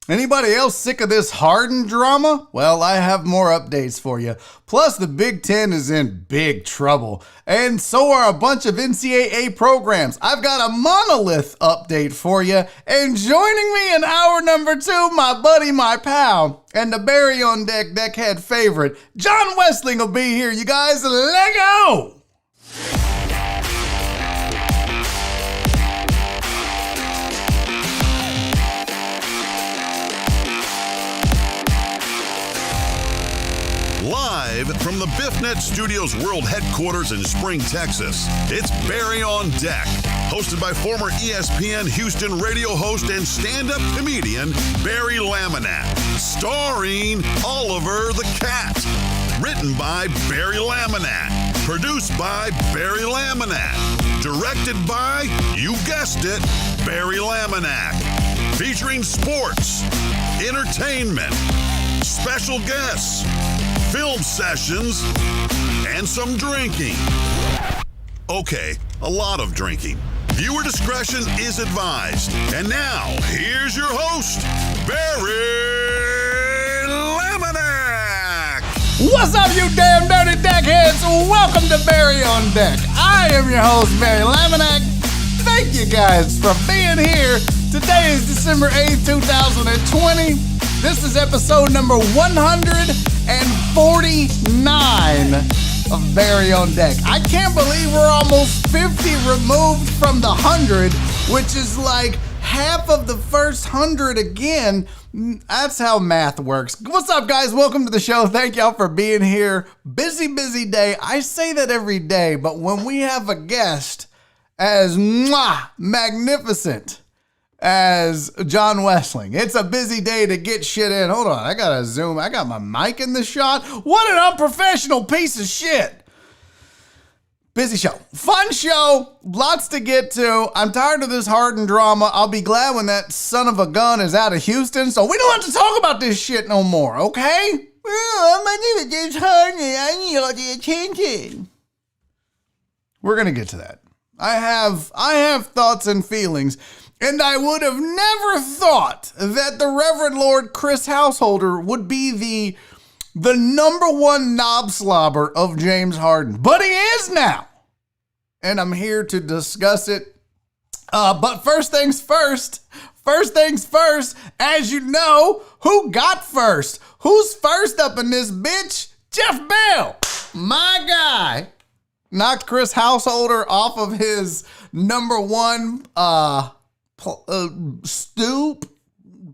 Anybody else sick of this Harden drama? Well, I have more updates for you. Plus, the Big Ten is in big trouble. And so are a bunch of NCAA programs. I've got a Monolith update for you. And joining me in hour number 2, my buddy, my pal, and the Barry on Deck deckhead favorite, John Wessling will be here, you guys. Let go! Live from the BiffNet Studios World Headquarters in Spring, Texas, it's Barry on Deck, hosted by former ESPN Houston radio host and stand-up comedian Barry Laminack, starring Oliver the Cat. Written by Barry Laminack, produced by Barry Laminack, directed by, you guessed it, Barry Laminack, featuring sports, entertainment, special guests, film sessions, and some drinking. Okay, a lot of drinking. Viewer discretion is advised. And now, here's your host, Barry Laminack. What's up, you damn dirty deckheads? Welcome to Barry on Deck. I am your host, Barry Laminack. Thank you guys for being here. Today is December 8th, 2020. This is episode number 149 of Barry on Deck. I can't believe we're almost 50 removed from the 100, which is like half of the first 100 again. That's how math works. What's up, guys? Welcome to the show. Thank y'all for being here. Busy day. I say that every day, but when we have a guest as magnificent as John Wessling, it's a busy day to get shit in. Hold on, I gotta zoom. I got my mic in the shot. What an unprofessional piece of shit. Busy show. Fun show. Lots to get to. I'm tired of this Harden drama. I'll be glad when that son of a gun is out of Houston, so we don't have to talk about this shit no more, okay? Well, my name is James Harden. I need all the attention. We're gonna get to that. I have thoughts and feelings. And I would have never thought that the Reverend Lord Chris Householder would be the number one knob slobber of James Harden. But he is now. And I'm here to discuss it. But first things first, as you know, who got first? Who's first up in this bitch? Jeff Bell, my guy, knocked Chris Householder off of his number one stoop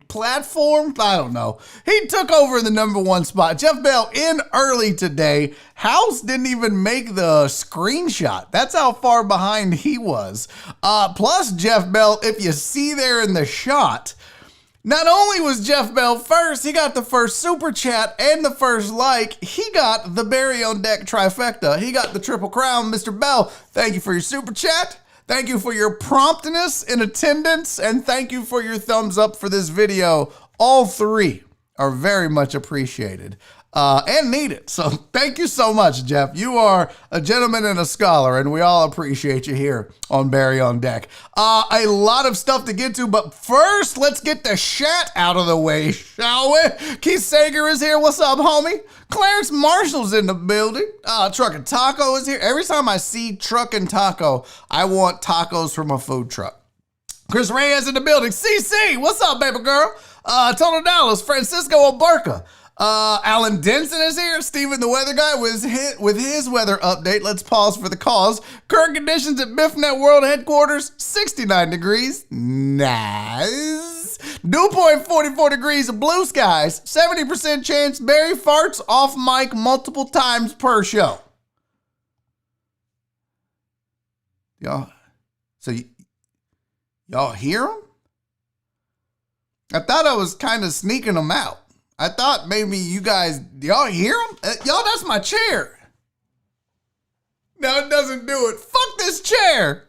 platform. I don't know. He took over the number one spot. Jeff Bell in early today. House didn't even make the screenshot. That's how far behind he was. Plus Jeff Bell, if you see there in the shot, not only was Jeff Bell first, he got the first super chat and the first like. He got the Barry on Deck trifecta. He got the triple crown. Mr. Bell, thank you for your super chat. Thank you for your promptness in attendance, and thank you for your thumbs up for this video. All three are very much appreciated and needed. So thank you so much, Jeff. You are a gentleman and a scholar, and we all appreciate you here on Barry on Deck. A lot of stuff to get to, but first, let's get the chat out of the way, shall we? Keith Sager is here. What's up, homie? Clarence Marshall's in the building. Truck and Taco is here. Every time I see Truck and Taco, I want tacos from a food truck. Chris Reyes in the building. CC, what's up, baby girl? Total Dallas, Francisco Oberka. Alan Denson is here. Steven the weather guy with his weather update. Let's pause for the cause. Current conditions at BiffNet World Headquarters, 69 degrees. Nice. Dew point 44 degrees of blue skies. 70% chance Barry farts off mic multiple times per show. Y'all hear him? I thought I was kind of sneaking them out. I thought maybe you guys, y'all hear him? Y'all, that's my chair. No, it doesn't do it. Fuck this chair.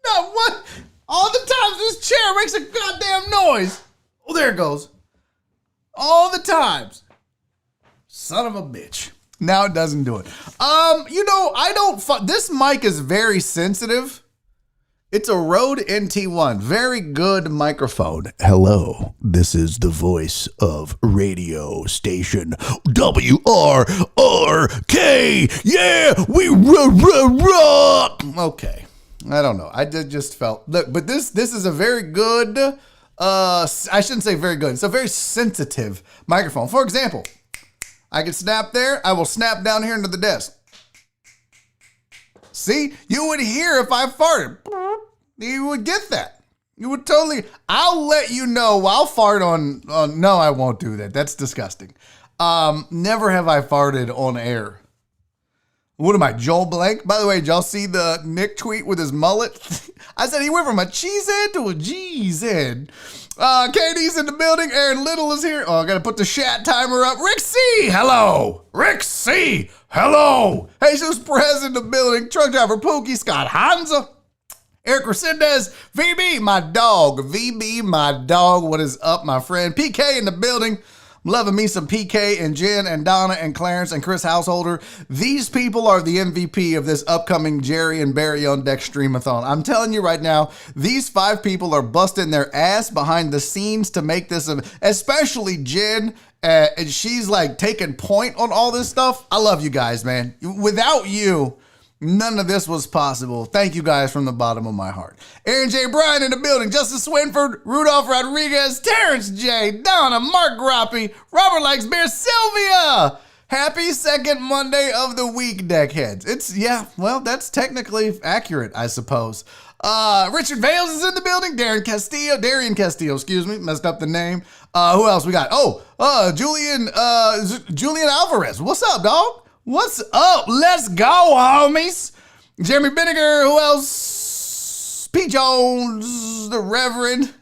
No, what? All the times this chair makes a goddamn noise. Oh, there it goes. All the times. Son of a bitch. Now it doesn't do it. This mic is very sensitive. It's a Rode NT1. Very good microphone. Hello, this is the voice of radio station WRRK. Yeah, we rock. Okay, I don't know. I just felt, look, but this is a very good, I shouldn't say very good. It's a very sensitive microphone. For example, I can snap there. I will snap down here into the desk. See, you would hear if I farted. You would get that. You would totally. I'll let you know. I'll fart on. No, I won't do that. That's disgusting. Never have I farted on air. What am I, Joel Blank? By the way, did y'all see the Nick tweet with his mullet? I said he went from a cheesehead to a G's-head. Katie's in the building. Aaron Little is here. Oh, I got to put the chat timer up. Rick C, hello. Rick C, hello. Jesus Perez in the building. Truck driver Pookie, Scott Hansa. Eric Resendez, VB, my dog. VB, my dog. What is up, my friend? PK in the building. I'm loving me some PK and Jen and Donna and Clarence and Chris Householder. These people are the MVP of this upcoming Jerry and Barry on Deck Streamathon. I'm telling you right now, these 5 people are busting their ass behind the scenes to make this, especially Jen. And she's like taking point on all this stuff. I love you guys, man. Without you, none of this was possible. Thank you guys from the bottom of my heart. Aaron J. Bryan in the building. Justice Swinford, Rudolph Rodriguez, Terrence J. Donna, Mark Groppy, Robert Likes Beer, Sylvia. Happy second Monday of the week, deckheads. It's, yeah, well, that's technically accurate, I suppose. Richard Vales is in the building. Darian Castillo, excuse me. Messed up the name. Who else we got? Julian Alvarez. What's up, dog? What's up? Let's go, homies. Jeremy Binniger. Who else? P. Jones. The Reverend.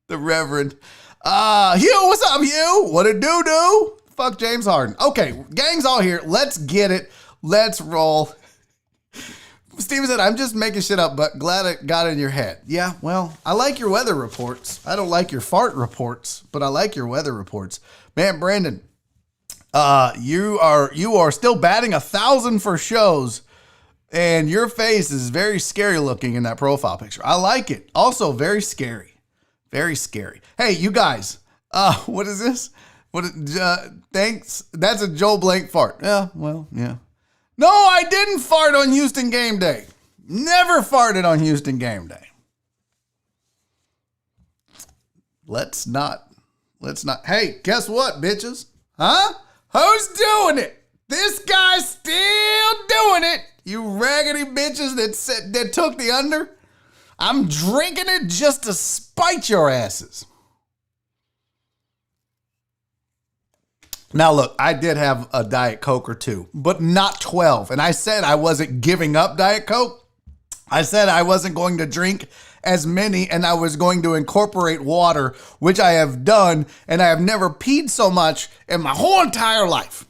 Hugh, what's up, Hugh? What it do? Fuck James Harden. Okay, gang's all here. Let's get it. Let's roll. Steven said, I'm just making shit up, but glad it got in your head. Yeah, well, I like your weather reports. I don't like your fart reports, but I like your weather reports. Man, Brandon, you are still batting 1,000 for shows, and your face is very scary looking in that profile picture. I like it. Also, very scary. Very scary. Hey, you guys, what is this? Thanks. That's a Joe Blank fart. Yeah, well, yeah. No, I didn't fart on Houston game day. Never farted on Houston game day. Let's not. Hey, guess what, bitches? Huh? Who's doing it? This guy's still doing it. You raggedy bitches that took the under. I'm drinking it just to spite your asses. Now, look, I did have a Diet Coke or two, but not 12. And I said I wasn't giving up Diet Coke. I said I wasn't going to drink as many, and I was going to incorporate water, which I have done, and I have never peed so much in my whole entire life.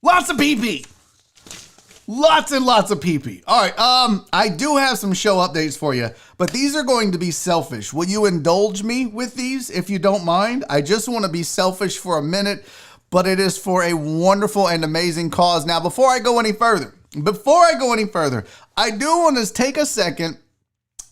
Lots of pee-pee. Lots and lots of pee-pee. All right, I do have some show updates for you, but these are going to be selfish. Will you indulge me with these, if you don't mind? I just want to be selfish for a minute, but it is for a wonderful and amazing cause. Now, before I go any further, I do want to take a second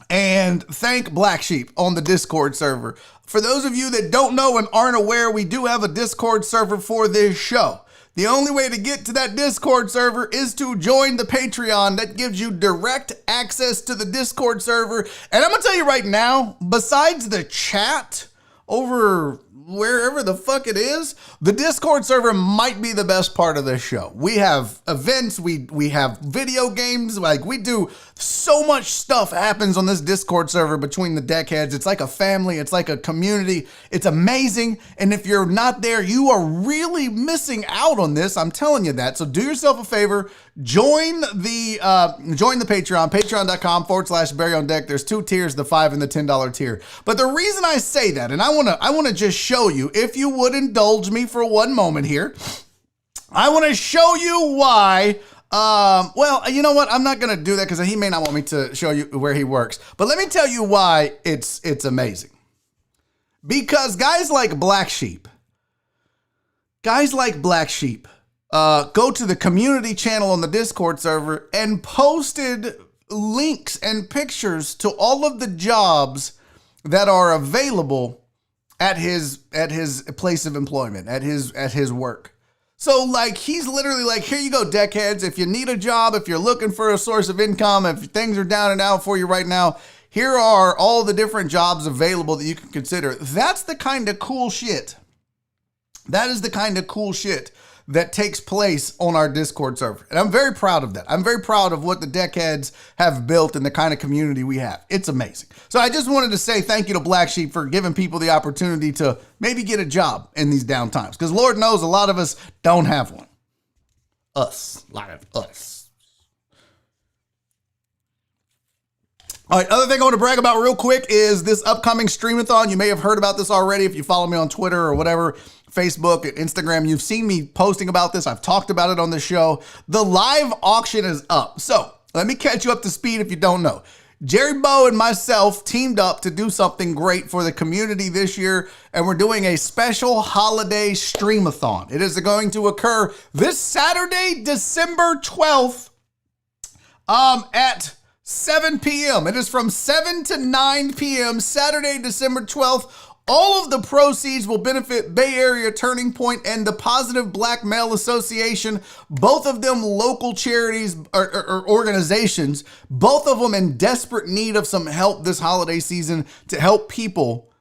and thank Black Sheep on the Discord server. For those of you that don't know and aren't aware, we do have a Discord server for this show. The only way to get to that Discord server is to join the Patreon. That gives you direct access to the Discord server. And I'm going to tell you right now, besides the chat over wherever the fuck it is, the Discord server might be the best part of this show. We have events, we have video games, like we do so much stuff happens on this Discord server between the deckheads. It's like a family, it's like a community. It's amazing. And if you're not there, you are really missing out on this. I'm telling you that. So do yourself a favor, join the Patreon, patreon.com/Barry on Deck. There's 2 tiers, the $5 and the $10 tier. But the reason I say that, and I want to just show you, if you would indulge me for one moment here, I want to show you why. Well, you know what? I'm not going to do that because he may not want me to show you where he works. But let me tell you why it's amazing. Because guys like Black Sheep go to the community channel on the Discord server and posted links and pictures to all of the jobs that are available at his place of employment, at his work. So like he's literally like, here you go, deckheads. If you need a job, if you're looking for a source of income, if things are down and out for you right now, here are all the different jobs available that you can consider. That's the kind of cool shit. That is the kind of cool shit that takes place on our Discord server. And I'm very proud of that. I'm very proud of what the deckheads have built and the kind of community we have. It's amazing. So I just wanted to say thank you to Black Sheep for giving people the opportunity to maybe get a job in these down times. Because Lord knows a lot of us don't have one. A lot of us. All right, other thing I want to brag about real quick is this upcoming Streamathon. You may have heard about this already if you follow me on Twitter or whatever, Facebook, Instagram. You've seen me posting about this. I've talked about it on the show. The live auction is up. So let me catch you up to speed if you don't know. Jerry Bow and myself teamed up to do something great for the community this year, and we're doing a special holiday Streamathon. It is going to occur this Saturday, December 12th, at 7 p.m. It is from 7 to 9 p.m. Saturday, December 12th. All of the proceeds will benefit Bay Area Turning Point and the Positive Black Male Association, both of them local charities or organizations, both of them in desperate need of some help this holiday season to help people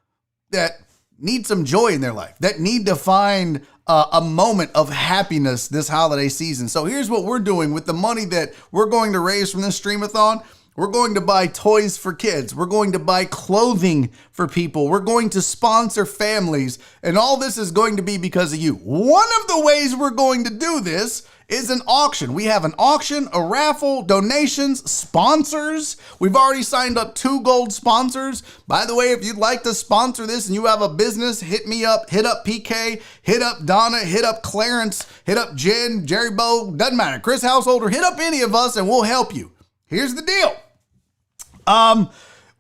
that need some joy in their life, that need to find a moment of happiness this holiday season. So here's what we're doing with the money that we're going to raise from this Streamathon. We're going to buy toys for kids. We're going to buy clothing for people. We're going to sponsor families. And all this is going to be because of you. One of the ways we're going to do this is an auction. We have an auction, a raffle, donations, sponsors. We've already signed up 2 gold sponsors. By the way, if you'd like to sponsor this and you have a business, hit me up, hit up PK, hit up Donna, hit up Clarence, hit up Jen, Jerry Bow, doesn't matter, Chris Householder, hit up any of us and we'll help you. Here's the deal.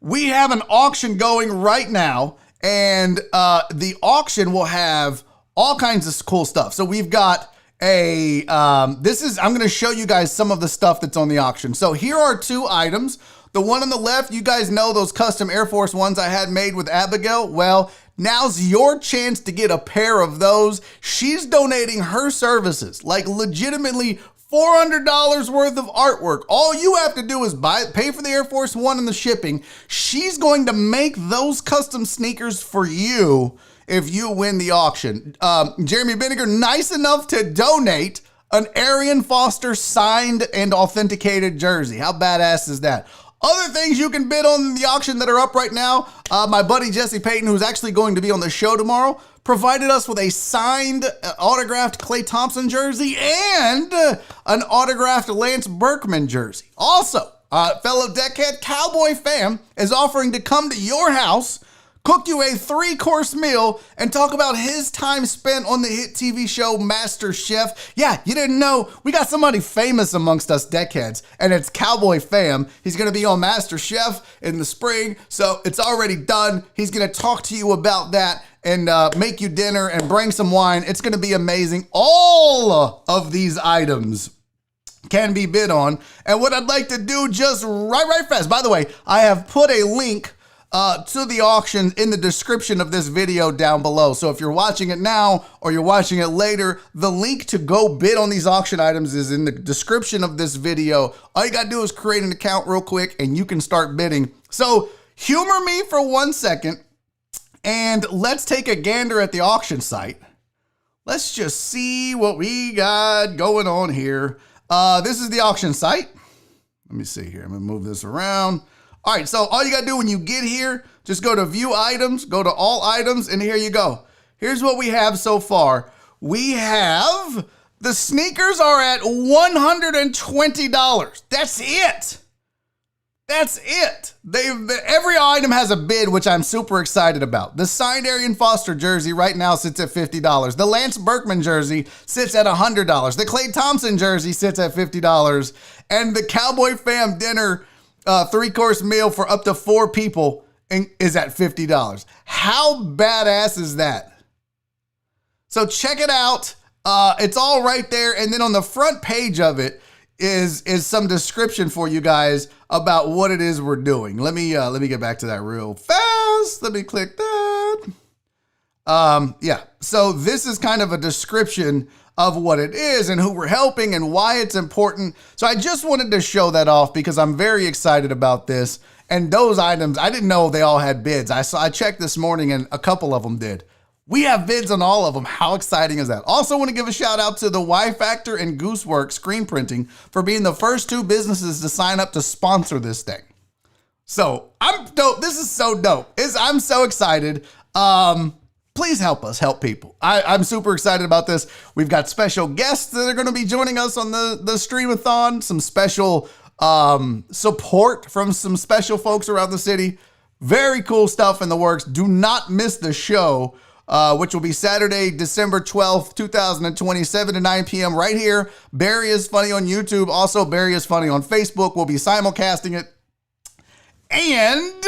We have an auction going right now, and the auction will have all kinds of cool stuff. So we've got I'm going to show you guys some of the stuff that's on the auction. So here are 2 items. The one on the left, you guys know those custom Air Force Ones I had made with Abigail. Well, now's your chance to get a pair of those. She's donating her services, like legitimately $400 worth of artwork. All you have to do is pay for the Air Force One and the shipping. She's going to make those custom sneakers for you if you win the auction. Jeremy Vinegar, nice enough to donate an Arian Foster signed and authenticated jersey. How badass is that? Other things you can bid on in the auction that are up right now. My buddy Jesse Payton, who's actually going to be on the show tomorrow, provided us with a signed, autographed Klay Thompson jersey and an autographed Lance Berkman jersey. Also, fellow deckhead Cowboy Fam is offering to come to your house, cook you a 3-course meal, and talk about his time spent on the hit TV show Master Chef. Yeah, you didn't know, we got somebody famous amongst us deckheads, and it's Cowboy Fam. He's going to be on Master Chef in the spring, so it's already done. He's going to talk to you about that and make you dinner and bring some wine. It's going to be amazing. All of these items can be bid on. And what I'd like to do just right fast, by the way, I have put a link to the auction in the description of this video down below. So if you're watching it now or you're watching it later, the link to go bid on these auction items is in the description of this video. All you gotta do is create an account real quick and you can start bidding. So humor me for 1 second and let's take a gander at the auction site. Let's just see what we got going on here. This is the auction site. Let me see here. I'm gonna move this around. All right, so all you gotta do when you get here, just go to view items, go to all items, and here you go. Here's what we have so far. We have, the sneakers are at $120. That's it. That's it. Every item has a bid, which I'm super excited about. The signed Arian Foster jersey right now sits at $50. The Lance Berkman jersey sits at $100. The Klay Thompson jersey sits at $50. And the Cowboy Fam dinner 3-course meal for up to 4 people is at $50. How badass is that? So check it out. It's all right there. And then on the front page of it, is some description for you guys about what it is we're doing. Let me get back to that real fast. Let me click that. Yeah. So this is kind of a description of what it is and who we're helping and why it's important. So I just wanted to show that off because I'm very excited about this. And those items, I didn't know they all had bids. I checked this morning and a couple of them did. We have bids on all of them. How exciting is that? Also want to give a shout out to the Y Factor and Goosework Screen Printing for being the first two businesses to sign up to sponsor this thing. So I'm dope. This is so dope. I'm so excited. Please help us help people. I'm super excited about this. We've got special guests that are going to be joining us on the Streamathon, some special support from some special folks around the city. Very cool stuff in the works. Do not miss the show, which will be Saturday, December 12th, 2020, 7 to 9 p.m. right here. Barry is Funny on YouTube. Also, Barry is Funny on Facebook. We'll be simulcasting it. And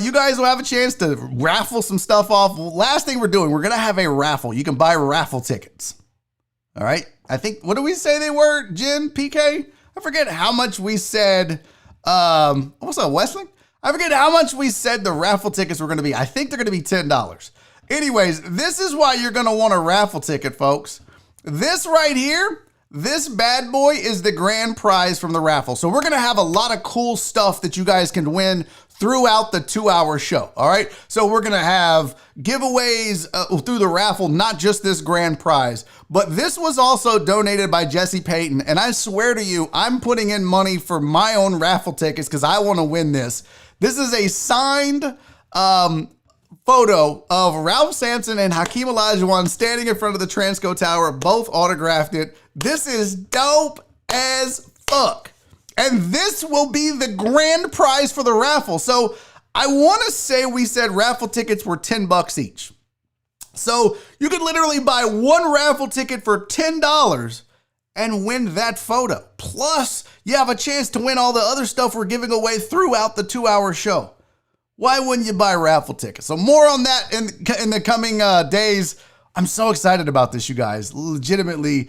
you guys will have a chance to raffle some stuff off. Last thing we're doing, we're going to have a raffle. You can buy raffle tickets. All right. I think, what did we say they were, Jen, PK? I forget how much we said. What's up, WESSLING? I forget how much we said the raffle tickets were going to be. I think they're going to be $10. Anyways, this is why you're going to want a raffle ticket, folks. This right here, this bad boy is the grand prize from the raffle. So we're going to have a lot of cool stuff that you guys can win throughout the 2-hour show. All right. So we're going to have giveaways through the raffle, not just this grand prize, but this was also donated by Jesse Payton. And I swear to you, I'm putting in money for my own raffle tickets because I want to win this. This is a signed photo of Ralph Sampson and Hakeem Olajuwon standing in front of the Transco Tower. Both autographed it. This is dope as fuck. And this will be the grand prize for the raffle. So I want to say we said raffle tickets were $10 each. So you could literally buy one raffle ticket for $10 and win that photo. Plus, you have a chance to win all the other stuff we're giving away throughout the 2-hour show. Why wouldn't you buy raffle tickets? So more on that in the coming days. I'm so excited about this, you guys. Legitimately,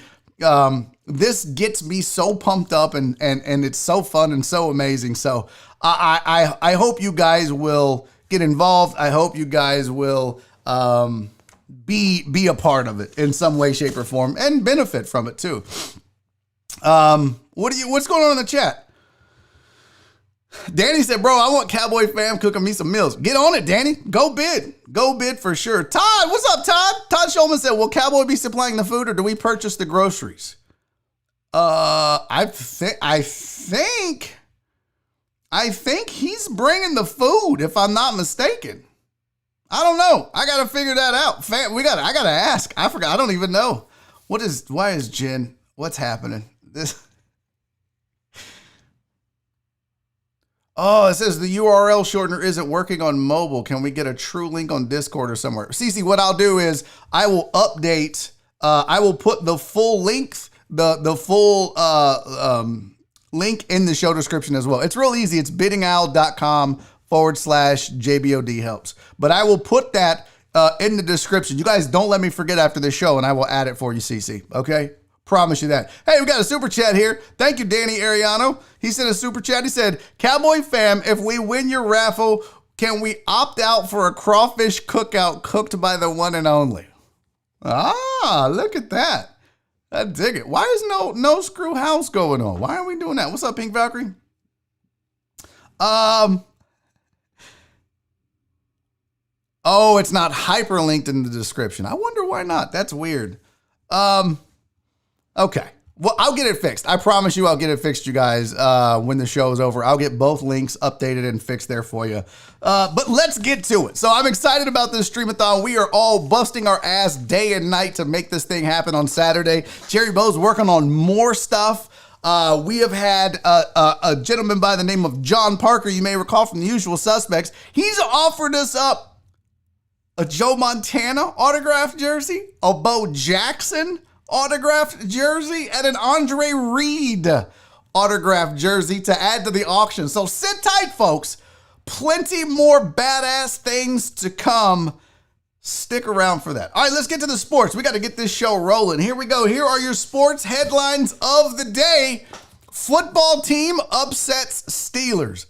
this gets me so pumped up and it's so fun and so amazing. So I hope you guys will get involved. I hope you guys will be a part of it in some way, shape, or form and benefit from it too. What's going on in the chat? Danny said, bro, I want Cowboy fam cooking me some meals. Get on it, Danny. Go bid. Go bid for sure. Todd, what's up, Todd? Todd Shulman said, will Cowboy be supplying the food or do we purchase the groceries? I think he's bringing the food, if I'm not mistaken. I don't know. I got to figure that out. I got to ask. I forgot. I don't even know. Why is Jen? What's happening? Oh, it says the URL shortener isn't working on mobile. Can we get a true link on Discord or somewhere? Cece, what I'll do is I will update. I will put the full link, the full link in the show description as well. It's real easy. It's biddingowl.com/JBOD helps. But I will put that in the description. You guys don't let me forget after this show, and I will add it for you, Cece. Okay? Promise you that. Hey, we got a super chat here. Thank you, Danny Ariano. He sent a super chat. He said, Cowboy fam, if we win your raffle, can we opt out for a crawfish cookout cooked by the one and only? Ah, look at that. I dig it. Why is no screw house going on? Why are we doing that? What's up, Pink Valkyrie? Oh, it's not hyperlinked in the description. I wonder why not. That's weird. Okay. Well, I'll get it fixed. I promise you I'll get it fixed, you guys, when the show is over. I'll get both links updated and fixed there for you. But let's get to it. So I'm excited about this Streamathon. We are all busting our ass day and night to make this thing happen on Saturday. Jerry Bo's working on more stuff. We have had a gentleman by the name of John Parker, you may recall from The Usual Suspects. He's offered us up a Joe Montana autographed jersey, a Bo Jackson autographed jersey, and an Andre Reed autographed jersey to add to the auction. So sit tight, folks. Plenty more badass things to come Stick around for that. All right, let's get to the sports. We got to get this show rolling. Here we go. Here are your sports headlines of the day. Football team upsets Steelers.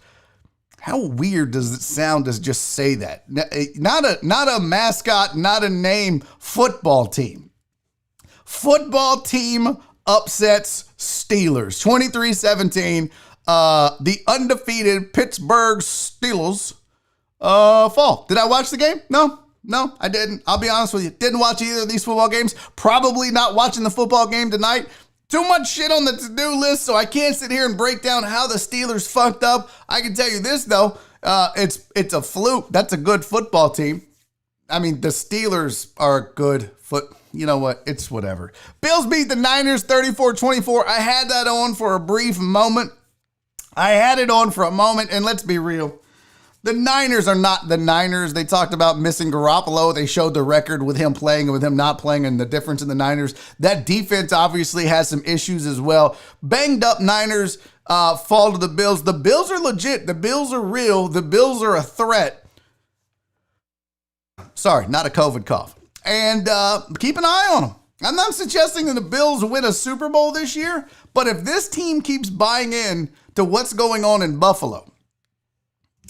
How weird does it sound to just say that? Not a mascot, not a name. Football team. Football team upsets Steelers. 23-17. The undefeated Pittsburgh Steelers fall. Did I watch the game? No, I didn't. I'll be honest with you. Didn't watch either of these football games. Probably not watching the football game tonight. Too much shit on the to-do list, so I can't sit here and break down how the Steelers fucked up. I can tell you this, though. It's a fluke. That's a good football team. I mean, the Steelers are good You know what? It's whatever. Bills beat the Niners 34-24. I had that on for a brief moment. And let's be real. The Niners are not the Niners. They talked about missing Garoppolo. They showed the record with him playing and with him not playing and the difference in the Niners. That defense obviously has some issues as well. Banged up Niners fall to the Bills. The Bills are legit. The Bills are real. The Bills are a threat. Sorry, not a COVID cough. And keep an eye on them. I'm not suggesting that the Bills win a Super Bowl this year, but if this team keeps buying in to what's going on in Buffalo,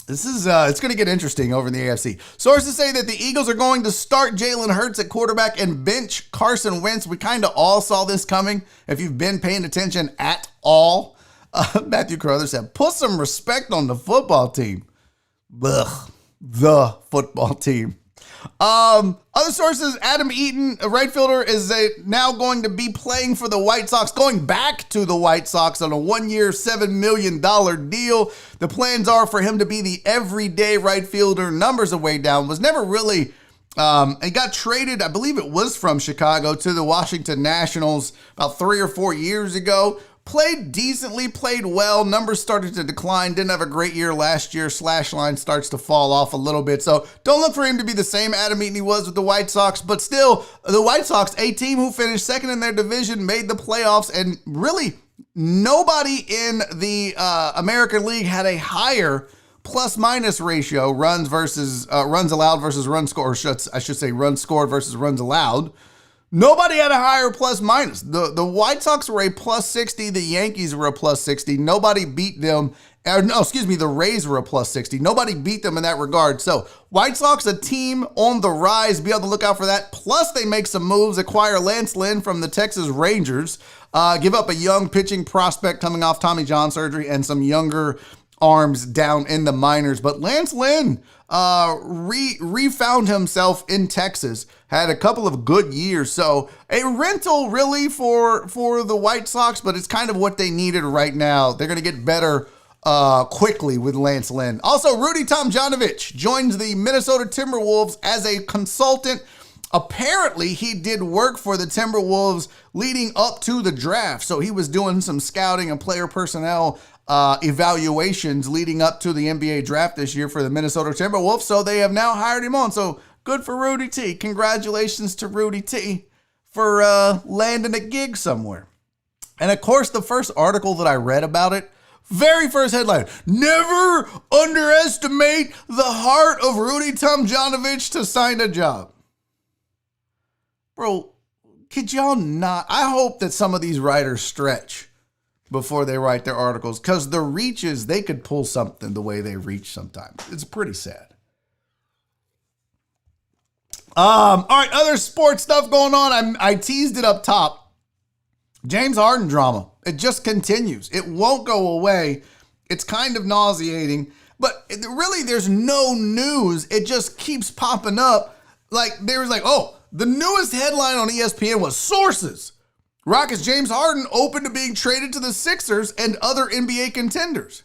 it's going to get interesting over in the AFC. Sources say that the Eagles are going to start Jalen Hurts at quarterback and bench Carson Wentz. We kind of all saw this coming if you've been paying attention at all. Matthew Carruthers said, put some respect on the football team. Ugh, the football team. Other sources, Adam Eaton, a right fielder, is now going to be playing for the White Sox, going back to the White Sox on a 1-year, $7 million deal. The plans are for him to be the everyday right fielder. Numbers are way down. Was never really, he got traded, I believe it was from Chicago to the Washington Nationals about 3 or 4 years ago. Played decently, played well. Numbers started to decline. Didn't have a great year last year. Slash line starts to fall off a little bit. So don't look for him to be the same Adam Eaton he was with the White Sox. But still, the White Sox, a team who finished second in their division, made the playoffs. And really, nobody in the American League had a higher plus-minus ratio, runs allowed versus runs scored. I should say runs scored versus runs allowed. Nobody had a higher plus minus. The White Sox were a plus 60. The Yankees were a plus 60. Nobody beat them. The Rays were a plus 60. Nobody beat them in that regard. So White Sox, a team on the rise. Be on the lookout for that. Plus they make some moves. Acquire Lance Lynn from the Texas Rangers. Give up a young pitching prospect coming off Tommy John surgery and some younger arms down in the minors. But Lance Lynn refound himself in Texas, had a couple of good years. So a rental really for the White Sox, but it's kind of what they needed right now. They're going to get better quickly with Lance Lynn. Also, Rudy Janovich joins the Minnesota Timberwolves as a consultant. Apparently, he did work for the Timberwolves leading up to the draft. So he was doing some scouting and player personnel evaluations leading up to the NBA draft this year for the Minnesota Timberwolves. So they have now hired him on. So good for Rudy T. Congratulations to Rudy T for landing a gig somewhere. And of course, the first article that I read about it, very first headline, never underestimate the heart of Rudy Tomjanovich to sign a job. Bro, could y'all not? I hope that some of these writers stretch before they write their articles, because the reaches, they could pull something the way they reach sometimes. It's pretty sad. All right, other sports stuff going on. I teased it up top. James Harden drama. It just continues. It won't go away. It's kind of nauseating, but really there's no news. It just keeps popping up. Like there was the newest headline on ESPN was sources. Rockets James Harden open to being traded to the Sixers and other NBA contenders.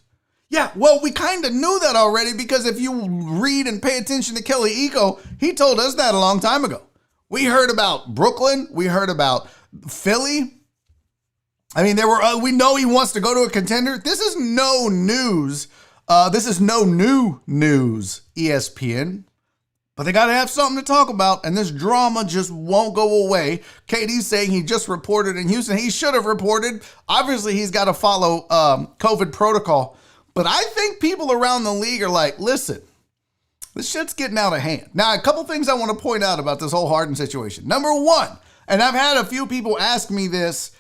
Yeah, well, we kind of knew that already because if you read and pay attention to Kelly Iko, he told us that a long time ago. We heard about Brooklyn. We heard about Philly. I mean, we know he wants to go to a contender. This is no news. This is no new news, ESPN. But they got to have something to talk about, and this drama just won't go away. KD's saying he just reported in Houston. He should have reported. Obviously, he's got to follow COVID protocol. But I think people around the league are like, listen, This shit's getting out of hand. Now, a couple things I want to point out about this whole Harden situation. Number one, and I've had a few people ask me this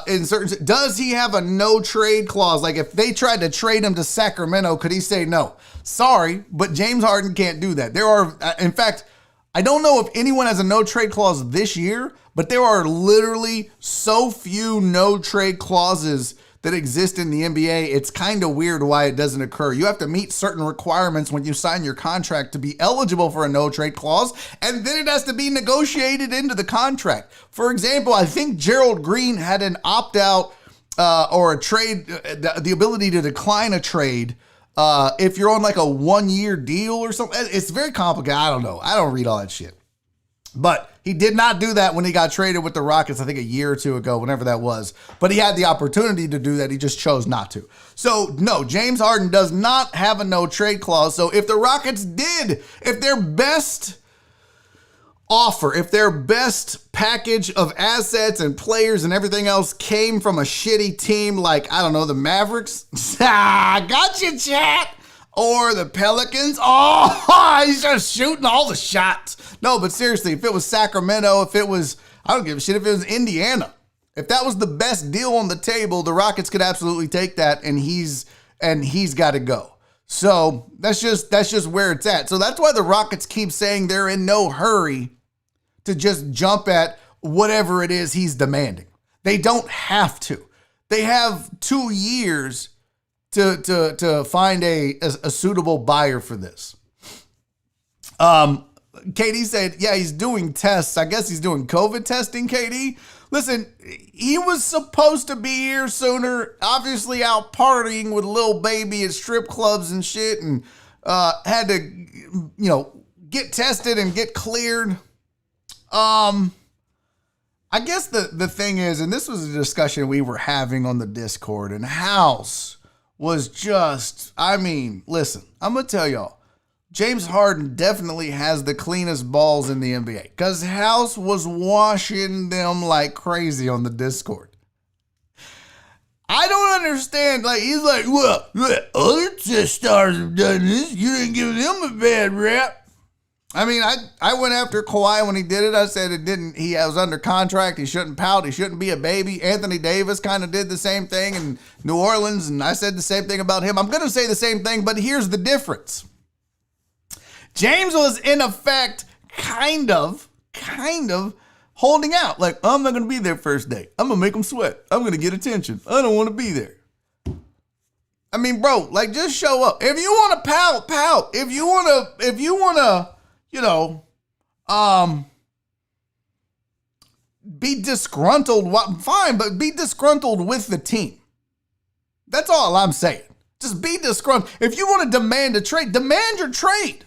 in certain, does he have a no trade clause? Like if they tried to trade him to Sacramento, could he say no? Sorry, but James Harden can't do that. There are, in fact, I don't know if anyone has a no trade clause this year, but there are literally so few no trade clauses that exist in the NBA. It's kind of weird why it doesn't occur. You have to meet certain requirements when you sign your contract to be eligible for a no trade clause, and then it has to be negotiated into the contract. For example, I think Gerald Green had an opt out or a trade, the ability to decline a trade if you're on like a 1 year deal or something. It's very complicated. I don't know. I don't read all that shit. But he did not do that when he got traded with the Rockets, I think a year or two ago, whenever that was. But he had the opportunity to do that. He just chose not to. So, no, James Harden does not have a no-trade clause. So if the Rockets did, if their best offer, if their best package of assets and players and everything else came from a shitty team like, I don't know, the Mavericks. Gotcha, chat. Or the Pelicans. Oh, he's just shooting all the shots. No, but seriously, if it was Sacramento, if it was, I don't give a shit, if it was Indiana, if that was the best deal on the table, the Rockets could absolutely take that, and he's got to go. So that's just where it's at. So that's why the Rockets keep saying they're in no hurry to just jump at whatever it is he's demanding. They don't have to. They have 2 years to find a suitable buyer for this. KD said, yeah, he's doing tests. I guess he's doing COVID testing, KD. Listen, he was supposed to be here sooner, obviously out partying with Lil Baby at strip clubs and shit, and had to, get tested and get cleared. I guess the thing is, and this was a discussion we were having on the Discord, and House was just, listen, I'm going to tell y'all, James Harden definitely has the cleanest balls in the NBA because House was washing them like crazy on the Discord. I don't understand. Like, he's like, well, other test stars have done this. You didn't give them a bad rap. I went after Kawhi when he did it. I said he was under contract. He shouldn't pout. He shouldn't be a baby. Anthony Davis kind of did the same thing in New Orleans, and I said the same thing about him. I'm going to say the same thing, but here's the difference. James was, in effect, kind of holding out. Like, I'm not going to be there first day. I'm going to make them sweat. I'm going to get attention. I don't want to be there. Bro, like, just show up. If you want to pout. If you want to, be disgruntled, fine, but be disgruntled with the team. That's all I'm saying. Just be disgruntled. If you want to demand a trade, demand your trade.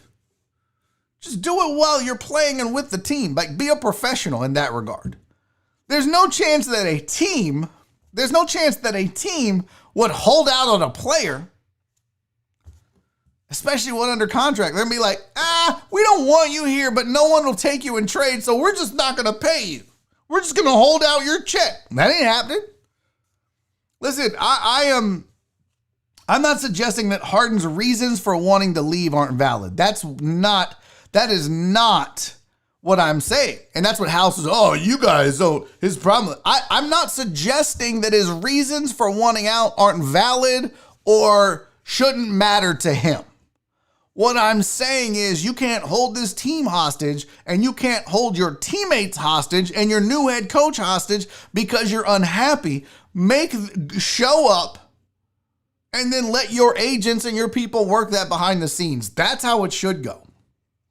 Just do it while you're playing and with the team. Like, be a professional in that regard. There's no chance that a team would hold out on a player, especially one under contract. They're going to be like, we don't want you here, but no one will take you in trade, so we're just not going to pay you. We're just going to hold out your check. That ain't happening. Listen, I'm not suggesting that Harden's reasons for wanting to leave aren't valid. That is not what I'm saying. And that's what House is, you guys, his problem. I'm not suggesting that his reasons for wanting out aren't valid or shouldn't matter to him. What I'm saying is you can't hold this team hostage and you can't hold your teammates hostage and your new head coach hostage because you're unhappy. Show up and then let your agents and your people work that behind the scenes. That's how it should go.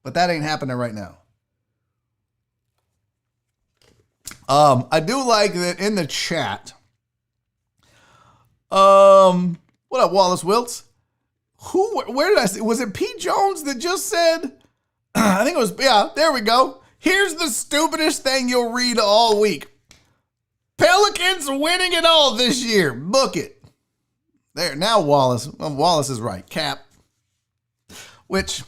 But that ain't happening right now. I do like that in the chat. What up, Wallace Wilts? Where did I see? Was it Pete Jones that just said? I think it was, yeah, there we go. Here's the stupidest thing you'll read all week. Pelicans winning it all this year. Book it. There, now Wallace is right. Cap. Which,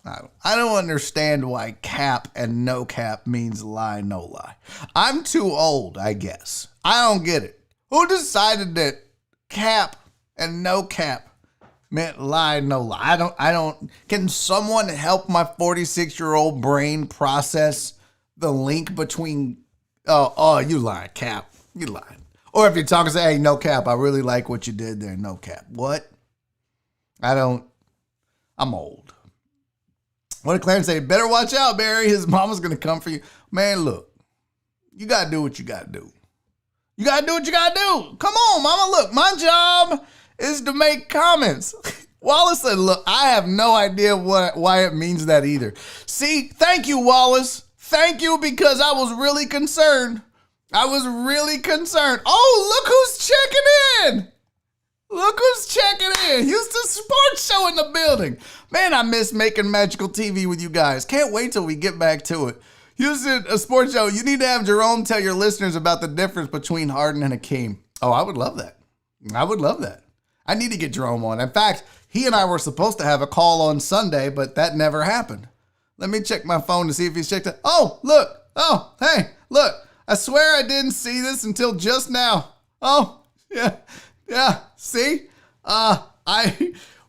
I don't understand why cap and no cap means lie, no lie. I'm too old, I guess. I don't get it. Who decided that cap and no cap Man, lie, no lie. I don't. Can someone help my 46-year-old brain process the link between, oh, you lying, Cap. You lying. Or if you're talking, say, hey, no cap, I really like what you did there. No cap. What? I'm old. What did Clarence say? Better watch out, Barry. His mama's going to come for you. Man, look, you got to do what you got to do. You got to do what you got to do. Come on, mama. Look, my job is to make comments. Wallace said, look, I have no idea why it means that either. See, thank you, Wallace. Thank you, because I was really concerned. Oh, look who's checking in. Look who's checking in. Houston Sports Show in the building. Man, I miss making magical TV with you guys. Can't wait till we get back to it. Houston Sports Show, you need to have Jerome tell your listeners about the difference between Harden and Hakeem. Oh, I would love that. I need to get Jerome on. In fact, he and I were supposed to have a call on Sunday, but that never happened. Let me check my phone to see if he's checked it. Oh, look. Oh, hey, look. I swear I didn't see this until just now. Oh, yeah. See?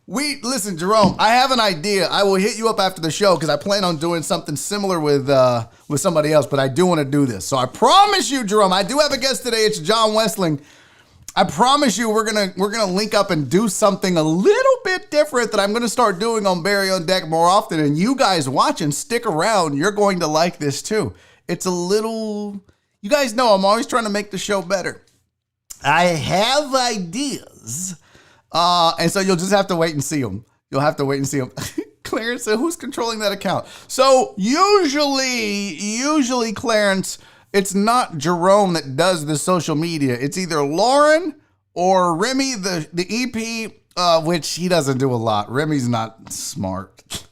Listen, Jerome, I have an idea. I will hit you up after the show because I plan on doing something similar with somebody else, but I do want to do this. So I promise you, Jerome, I do have a guest today. It's John WESSLING. I promise you we're gonna link up and do something a little bit different that I'm gonna start doing on Barry on Deck more often. And you guys watching, stick around. You're going to like this too. It's a little, you guys know I'm always trying to make the show better. I have ideas. And so you'll just have to wait and see them. Clarence said, who's controlling that account? So usually Clarence, it's not Jerome that does the social media. It's either Lauren or Remy, the EP, which he doesn't do a lot. Remy's not smart.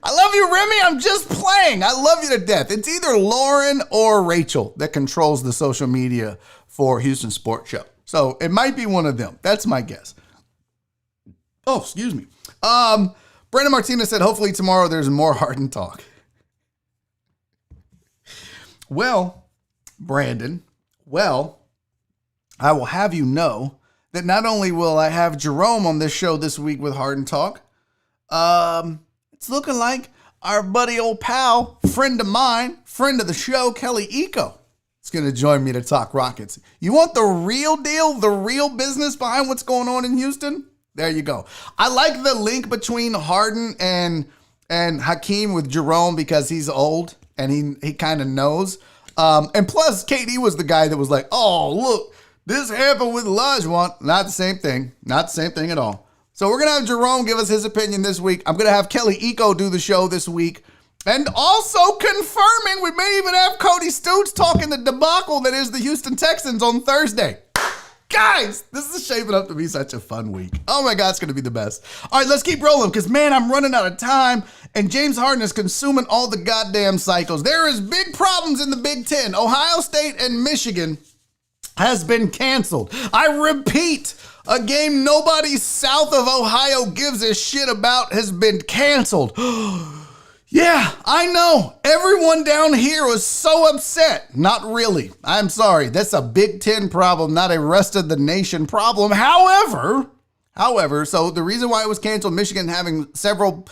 I love you, Remy. I'm just playing. I love you to death. It's either Lauren or Rachel that controls the social media for Houston Sports Show. So it might be one of them. That's my guess. Oh, excuse me. Brandon Martinez said, hopefully tomorrow there's more Harden talk. Well, Brandon, I will have you know that not only will I have Jerome on this show this week with Harden Talk, it's looking like our buddy old pal, friend of mine, friend of the show, Kelly Eco, is going to join me to talk Rockets. You want the real deal, the real business behind what's going on in Houston? There you go. I like the link between Harden and Hakeem with Jerome because he's old and he kind of knows. And plus, KD was the guy that was like, oh, look, this happened with Olajuwon. Not the same thing. Not the same thing at all. So we're going to have Jerome give us his opinion this week. I'm going to have Kelly Eco do the show this week. And also confirming we may even have Cody Stoots talking the debacle that is the Houston Texans on Thursday. Guys, this is shaping up to be such a fun week. Oh my God, it's going to be the best. All right, let's keep rolling because, man, I'm running out of time and James Harden is consuming all the goddamn cycles. There is big problems in the Big Ten. Ohio State and Michigan has been canceled. I repeat, a game nobody south of Ohio gives a shit about has been canceled. Yeah, I know. Everyone down here was so upset. Not really. I'm sorry. That's a Big Ten problem, not a rest of the nation problem. However, so the reason why it was canceled, Michigan having several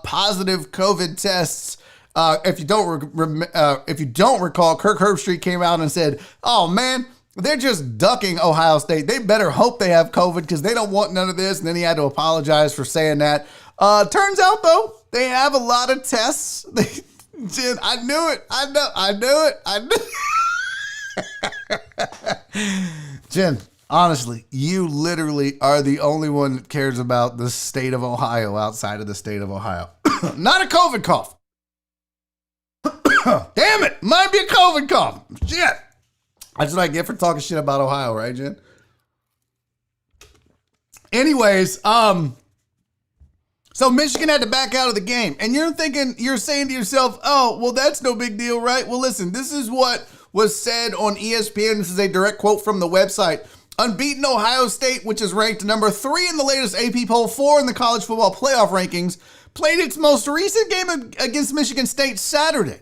positive COVID tests. If you don't recall, Kirk Herbstreit came out and said, "Oh man, they're just ducking Ohio State. They better hope they have COVID because they don't want none of this." And then he had to apologize for saying that. Turns out though, they have a lot of tests. Jen, I knew it. Jen, honestly, you literally are the only one that cares about the state of Ohio outside of the state of Ohio. Not a COVID cough. Damn it. Might be a COVID cough. Shit. That's what I get for talking shit about Ohio, right, Jen? Anyways, so Michigan had to back out of the game. And you're saying to yourself, oh, well, that's no big deal, right? Well, listen, this is what was said on ESPN. This is a direct quote from the website. Unbeaten Ohio State, which is ranked number 3 in the latest AP poll, 4 in the college football playoff rankings, played its most recent game against Michigan State Saturday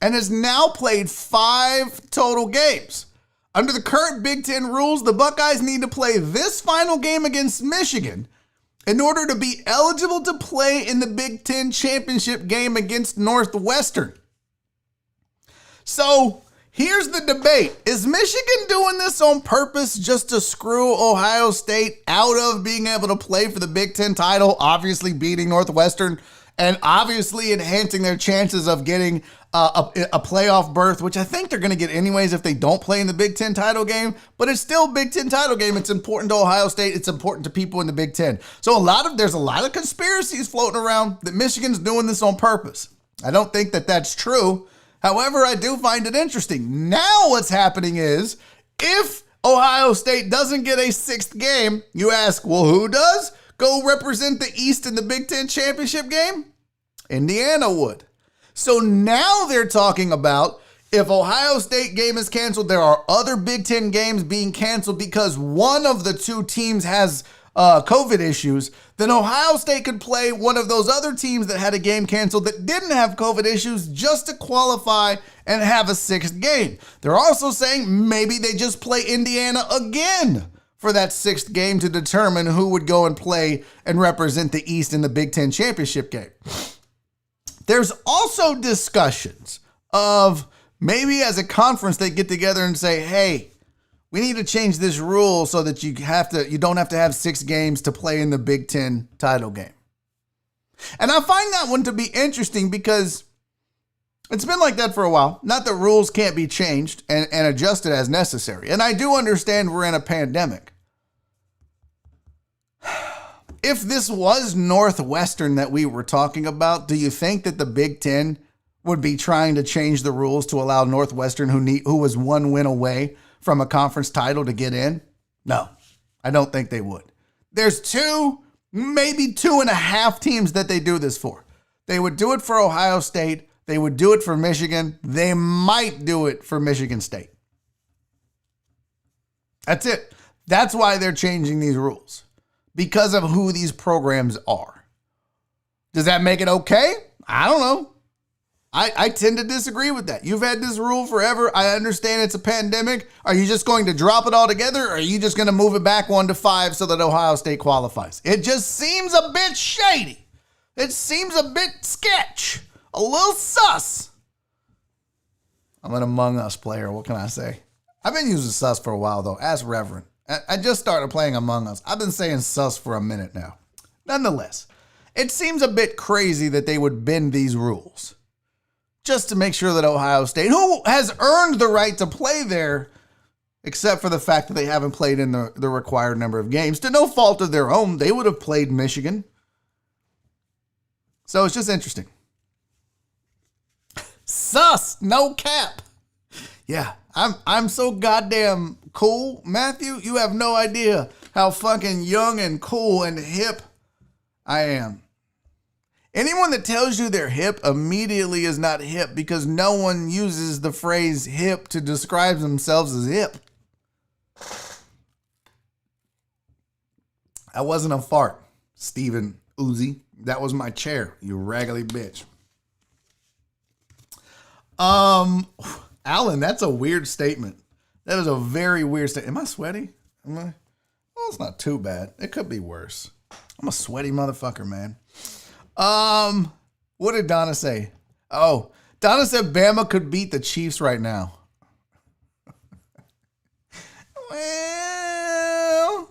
and has now played 5 total games. Under the current Big Ten rules, the Buckeyes need to play this final game against Michigan in order to be eligible to play in the Big Ten championship game against Northwestern. So here's the debate. Is Michigan doing this on purpose just to screw Ohio State out of being able to play for the Big Ten title, obviously beating Northwestern, and obviously enhancing their chances of getting a playoff berth, which I think they're going to get anyways if they don't play in the Big Ten title game, but it's still a Big Ten title game. It's important to Ohio State. It's important to people in the Big Ten. So there's a lot of conspiracies floating around that Michigan's doing this on purpose. I don't think that that's true. However, I do find it interesting. Now what's happening is if Ohio State doesn't get a sixth game, you ask, well, who does? Go represent the East in the Big Ten championship game? Indiana would. So now they're talking about if Ohio State game is canceled, there are other Big Ten games being canceled because one of the two teams has COVID issues, then Ohio State could play one of those other teams that had a game canceled that didn't have COVID issues just to qualify and have a sixth game. They're also saying maybe they just play Indiana again for that sixth game to determine who would go and play and represent the East in the Big Ten championship game. There's also discussions of maybe as a conference they get together and say, hey, we need to change this rule so that you don't have to have 6 games to play in the Big Ten title game. And I find that one to be interesting because it's been like that for a while. Not that rules can't be changed and adjusted as necessary. And I do understand we're in a pandemic. If this was Northwestern that we were talking about, do you think that the Big Ten would be trying to change the rules to allow Northwestern, who was 1 win away from a conference title, to get in? No, I don't think they would. There's 2, maybe 2.5 teams that they do this for. They would do it for Ohio State. They would do it for Michigan. They might do it for Michigan State. That's it. That's why they're changing these rules, because of who these programs are. Does that make it okay? I don't know. I tend to disagree with that. You've had this rule forever. I understand it's a pandemic. Are you just going to drop it all together, or are you just going to move it back 1 to 5 so that Ohio State qualifies? It just seems a bit shady. It seems a bit sketch. A little sus. I'm an Among Us player. What can I say? I've been using sus for a while, though. Ask Reverend. I just started playing Among Us. I've been saying sus for a minute now. Nonetheless, it seems a bit crazy that they would bend these rules just to make sure that Ohio State, who has earned the right to play there, except for the fact that they haven't played in the required number of games, to no fault of their own, they would have played Michigan. So it's just interesting. Sus, no cap. Yeah, I'm so goddamn cool. Matthew, you have no idea how fucking young and cool and hip I am. Anyone that tells you they're hip immediately is not hip, because no one uses the phrase hip to describe themselves as hip. I wasn't a fart, Stephen Uzi. That was my chair, you raggedy bitch. Alan, that's a weird statement. That is a very weird statement. Am I sweaty? Well, it's not too bad. It could be worse. I'm a sweaty motherfucker, man. What did Donna say? Oh, Donna said Bama could beat the Chiefs right now. Well,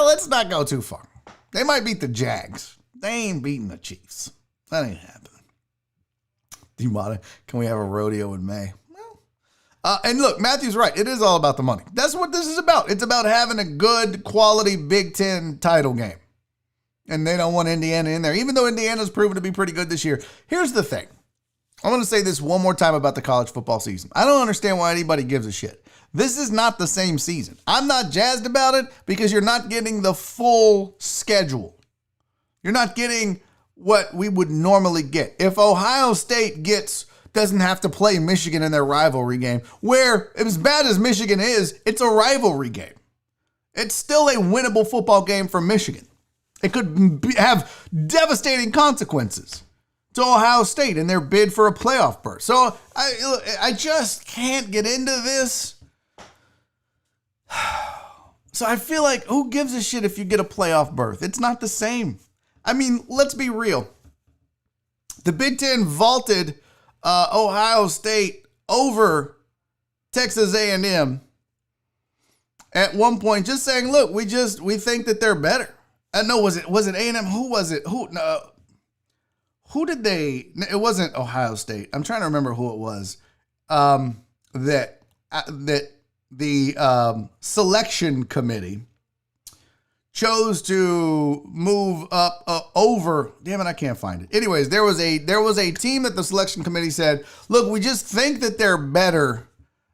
let's not go too far. They might beat the Jags. They ain't beating the Chiefs. That ain't happening. Can we have a rodeo in May? And look, Matthew's right. It is all about the money. That's what this is about. It's about having a good quality Big Ten title game. And they don't want Indiana in there, even though Indiana's proven to be pretty good this year. Here's the thing. I'm going to say this one more time about the college football season. I don't understand why anybody gives a shit. This is not the same season. I'm not jazzed about it because you're not getting the full schedule. You're not getting what we would normally get. If Ohio State doesn't have to play Michigan in their rivalry game, where as bad as Michigan is, it's a rivalry game. It's still a winnable football game for Michigan. It could have devastating consequences to Ohio State in their bid for a playoff berth. So I just can't get into this. So I feel like who gives a shit if you get a playoff berth? It's not the same. I mean, let's be real. The Big Ten vaulted Ohio State over Texas A&M at one point, just saying, look, we think that they're better. No, was it A&M? Who was it? Who did they? It wasn't Ohio State. I'm trying to remember who it was. That the selection committee chose to move up over. Damn it, I can't find it. Anyways, there was a team that the selection committee said, look, we just think that they're better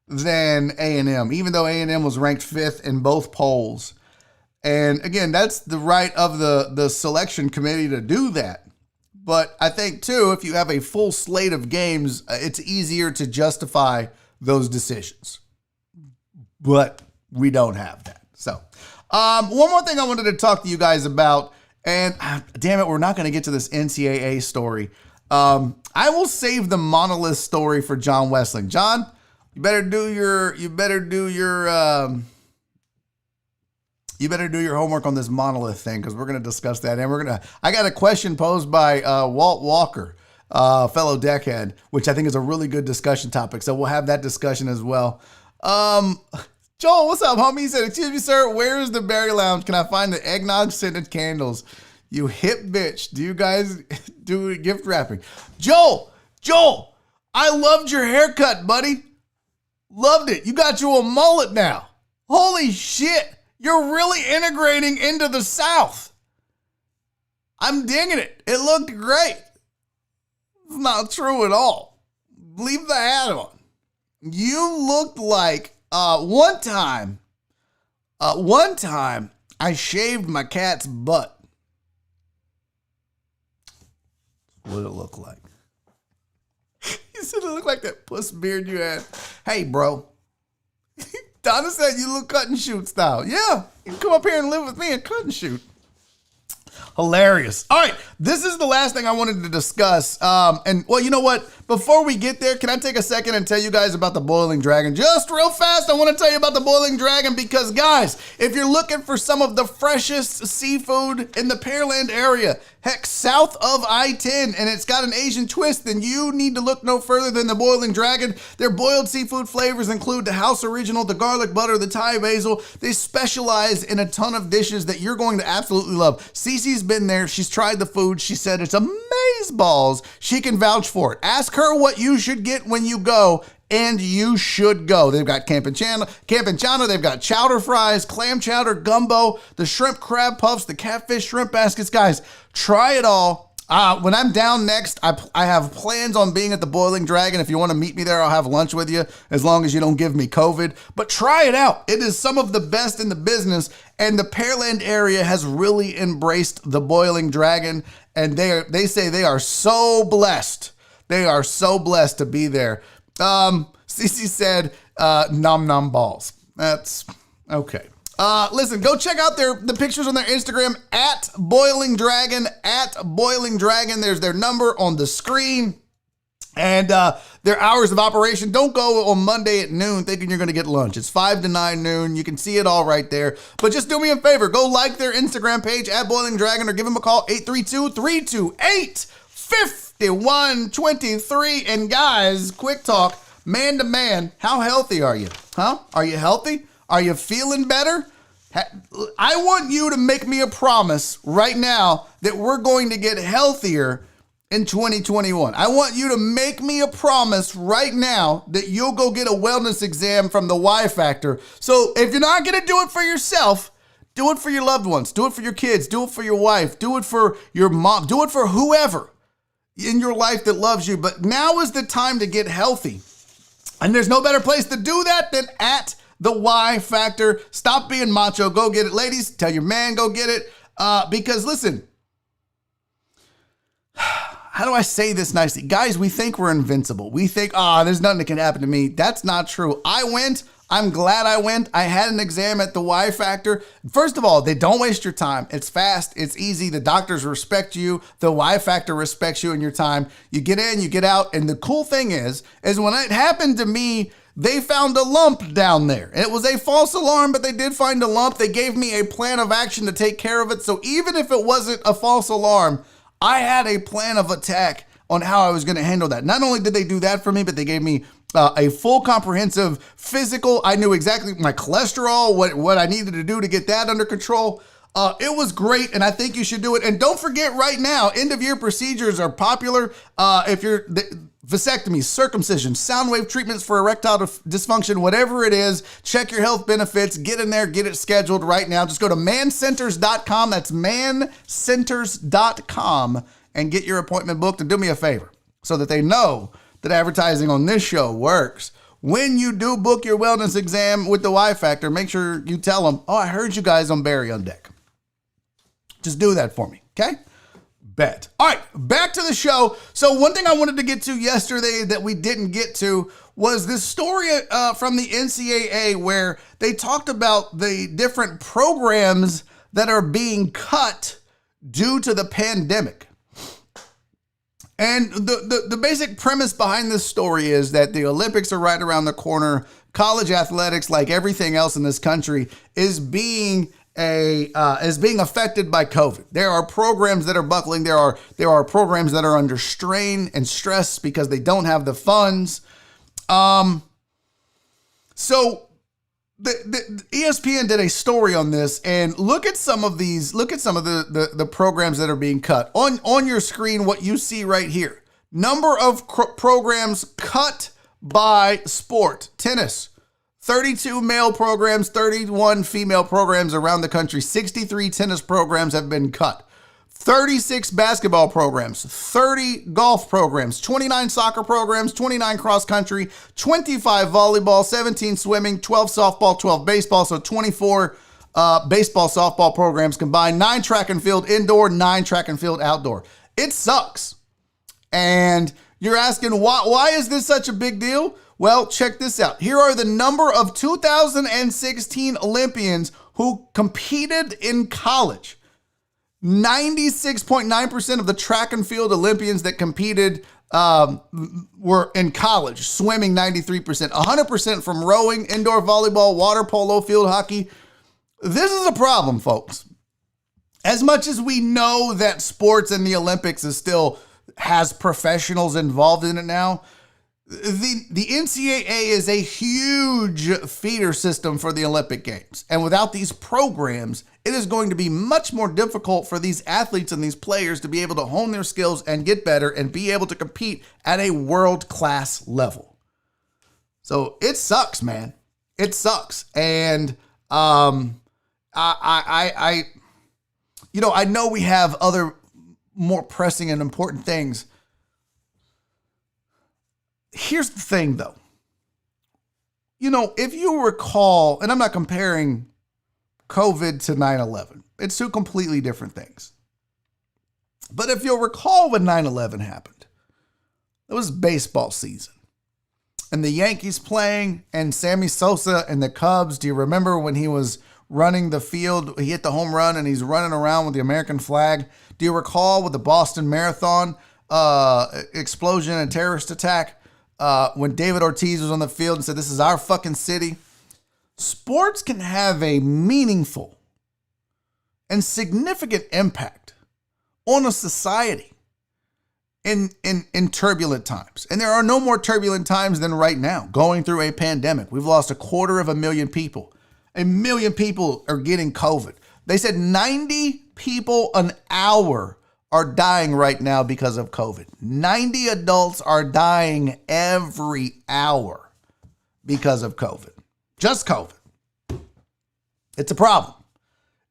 than A&M, even though A&M was ranked 5th in both polls. And again, that's the right of the selection committee to do that. But I think too, if you have a full slate of games, it's easier to justify those decisions. But we don't have that. So one more thing I wanted to talk to you guys about, and damn it, we're not going to get to this NCAA story. I will save the Monolith story for John Wessling. John, you better do your homework on this Monolith thing, because we're going to discuss that. And I got a question posed by Walt Walker, fellow deckhead, which I think is a really good discussion topic. So we'll have that discussion as well. Joel, what's up, homie? He said, excuse me, sir, where is the Berry Lounge? Can I find the eggnog scented candles? You hip bitch. Do you guys do gift wrapping? Joel, I loved your haircut, buddy. Loved it. You got you a mullet now. Holy shit. You're really integrating into the South. I'm digging it. It looked great. It's not true at all. Leave the hat on. You looked like one time I shaved my cat's butt. What did it look like? You said it looked like that puss beard you had. Hey, bro. Donna said you look cut and shoot style. Yeah, you can come up here and live with me and cut and shoot. Hilarious. All right, this is the last thing I wanted to discuss. And well, you know what? Before we get there, can I take a second and tell you guys about the Boiling Dragon? Just real fast, I want to tell you about the Boiling Dragon because, guys, if you're looking for some of the freshest seafood in the Pearland area, heck, south of I-10, and it's got an Asian twist, then you need to look no further than the Boiling Dragon. Their boiled seafood flavors include the house original, the garlic butter, the Thai basil. They specialize in a ton of dishes that you're going to absolutely love. Cece's been there. She's tried the food. She said it's amazeballs. She can vouch for it. Ask her what you should get when you go, and you should go. They've got campechano, they've got chowder fries, clam chowder, gumbo, the shrimp crab puffs, the catfish shrimp baskets. Guys, try it all. When I'm down next, I have plans on being at the Boiling Dragon. If you want to meet me there, I'll have lunch with you, as long as you don't give me COVID. But try it out. It is some of the best in the business, and the Pearland area has really embraced the Boiling Dragon, and they say they are so blessed. They are so blessed to be there. Cece said, nom nom balls. That's okay. Listen, go check out the pictures on their Instagram at Boiling Dragon, There's their number on the screen and, their hours of operation. Don't go on Monday at noon thinking you're going to get lunch. It's 5 to 9 noon. You can see it all right there, but just do me a favor. Go like their Instagram page at Boiling Dragon or give them a call, 832-328-5123. And guys, quick talk, man to man, how healthy are you? Huh? Are you healthy? Are you feeling better? I want you to make me a promise right now that we're going to get healthier in 2021. I want you to make me a promise right now that you'll go get a wellness exam from the Y Factor. So if you're not going to do it for yourself, do it for your loved ones. Do it for your kids. Do it for your wife. Do it for your mom. Do it for whoever in your life that loves you. But now is the time to get healthy. And there's no better place to do that than at the Y Factor. Stop being macho. Go get it. Ladies, tell your man, go get it. Because listen, how do I say this nicely? Guys, we think we're invincible. We think, there's nothing that can happen to me. That's not true. I went. I'm glad I went. I had an exam at the Y Factor. First of all, they don't waste your time. It's fast. It's easy. The doctors respect you. The Y Factor respects you and your time. You get in, you get out. And the cool thing is when it happened to me they found a lump down there. It was a false alarm, but they did find a lump. They gave me a plan of action to take care of it. So even if it wasn't a false alarm, I had a plan of attack on how I was going to handle that. Not only did they do that for me, but they gave me a full comprehensive physical. I knew exactly my cholesterol, what I needed to do to get that under control. It was great, and I think you should do it. And don't forget, right now, end-of-year procedures are popular. If you're vasectomy, circumcision, sound wave treatments for erectile dysfunction, whatever it is, check your health benefits, get in there, get it scheduled right now. Just go to mancenters.com. That's mancenters.com and get your appointment booked. And do me a favor so that they know that advertising on this show works. When you do book your wellness exam with the Y Factor, make sure you tell them, oh, I heard you guys on Barry on Deck. Just do that for me, okay? Bet. All right, back to the show. So one thing I wanted to get to yesterday that we didn't get to was this story from the NCAA where they talked about the different programs that are being cut due to the pandemic. And the basic premise behind this story is that the Olympics are right around the corner. College athletics, like everything else in this country, is being affected by COVID. There are programs that are buckling. There are programs that are under strain and stress because they don't have the funds. So the ESPN did a story on this, and look at some of the programs that are being cut. On your screen, what you see right here. Number of programs cut by sport. Tennis, 32 male programs, 31 female programs around the country. 63 tennis programs have been cut. 36 basketball programs, 30 golf programs, 29 soccer programs, 29 cross country, 25 volleyball, 17 swimming, 12 softball, 12 baseball, so 24 baseball, softball programs combined, 9 track and field indoor, 9 track and field outdoor. It sucks. And you're asking, why is this such a big deal? Well, check this out. Here are the number of 2016 Olympians who competed in college. 96.9% of the track and field Olympians that competed were in college. Swimming, 93%. 100% from rowing, indoor volleyball, water polo, field hockey. This is a problem, folks. As much as we know that sports and the Olympics still has professionals involved in it now, the NCAA is a huge feeder system for the Olympic Games. And without these programs, it is going to be much more difficult for these athletes and these players to be able to hone their skills and get better and be able to compete at a world-class level. So it sucks, man. It sucks. And I know we have other more pressing and important things. Here's the thing, though. If you recall, and I'm not comparing COVID to 9/11. It's two completely different things. But if you'll recall when 9/11 happened, it was baseball season. And the Yankees playing, and Sammy Sosa and the Cubs. Do you remember when he was running the field? He hit the home run and he's running around with the American flag. Do you recall with the Boston Marathon explosion and terrorist attack? When David Ortiz was on the field and said, "This is our fucking city." Sports can have a meaningful and significant impact on a society in turbulent times. And there are no more turbulent times than right now, going through a pandemic. We've lost 250,000 people. 1 million people are getting COVID. They said 90 people an hour are dying right now because of COVID. 90 adults are dying every hour because of COVID. Just COVID. It's a problem.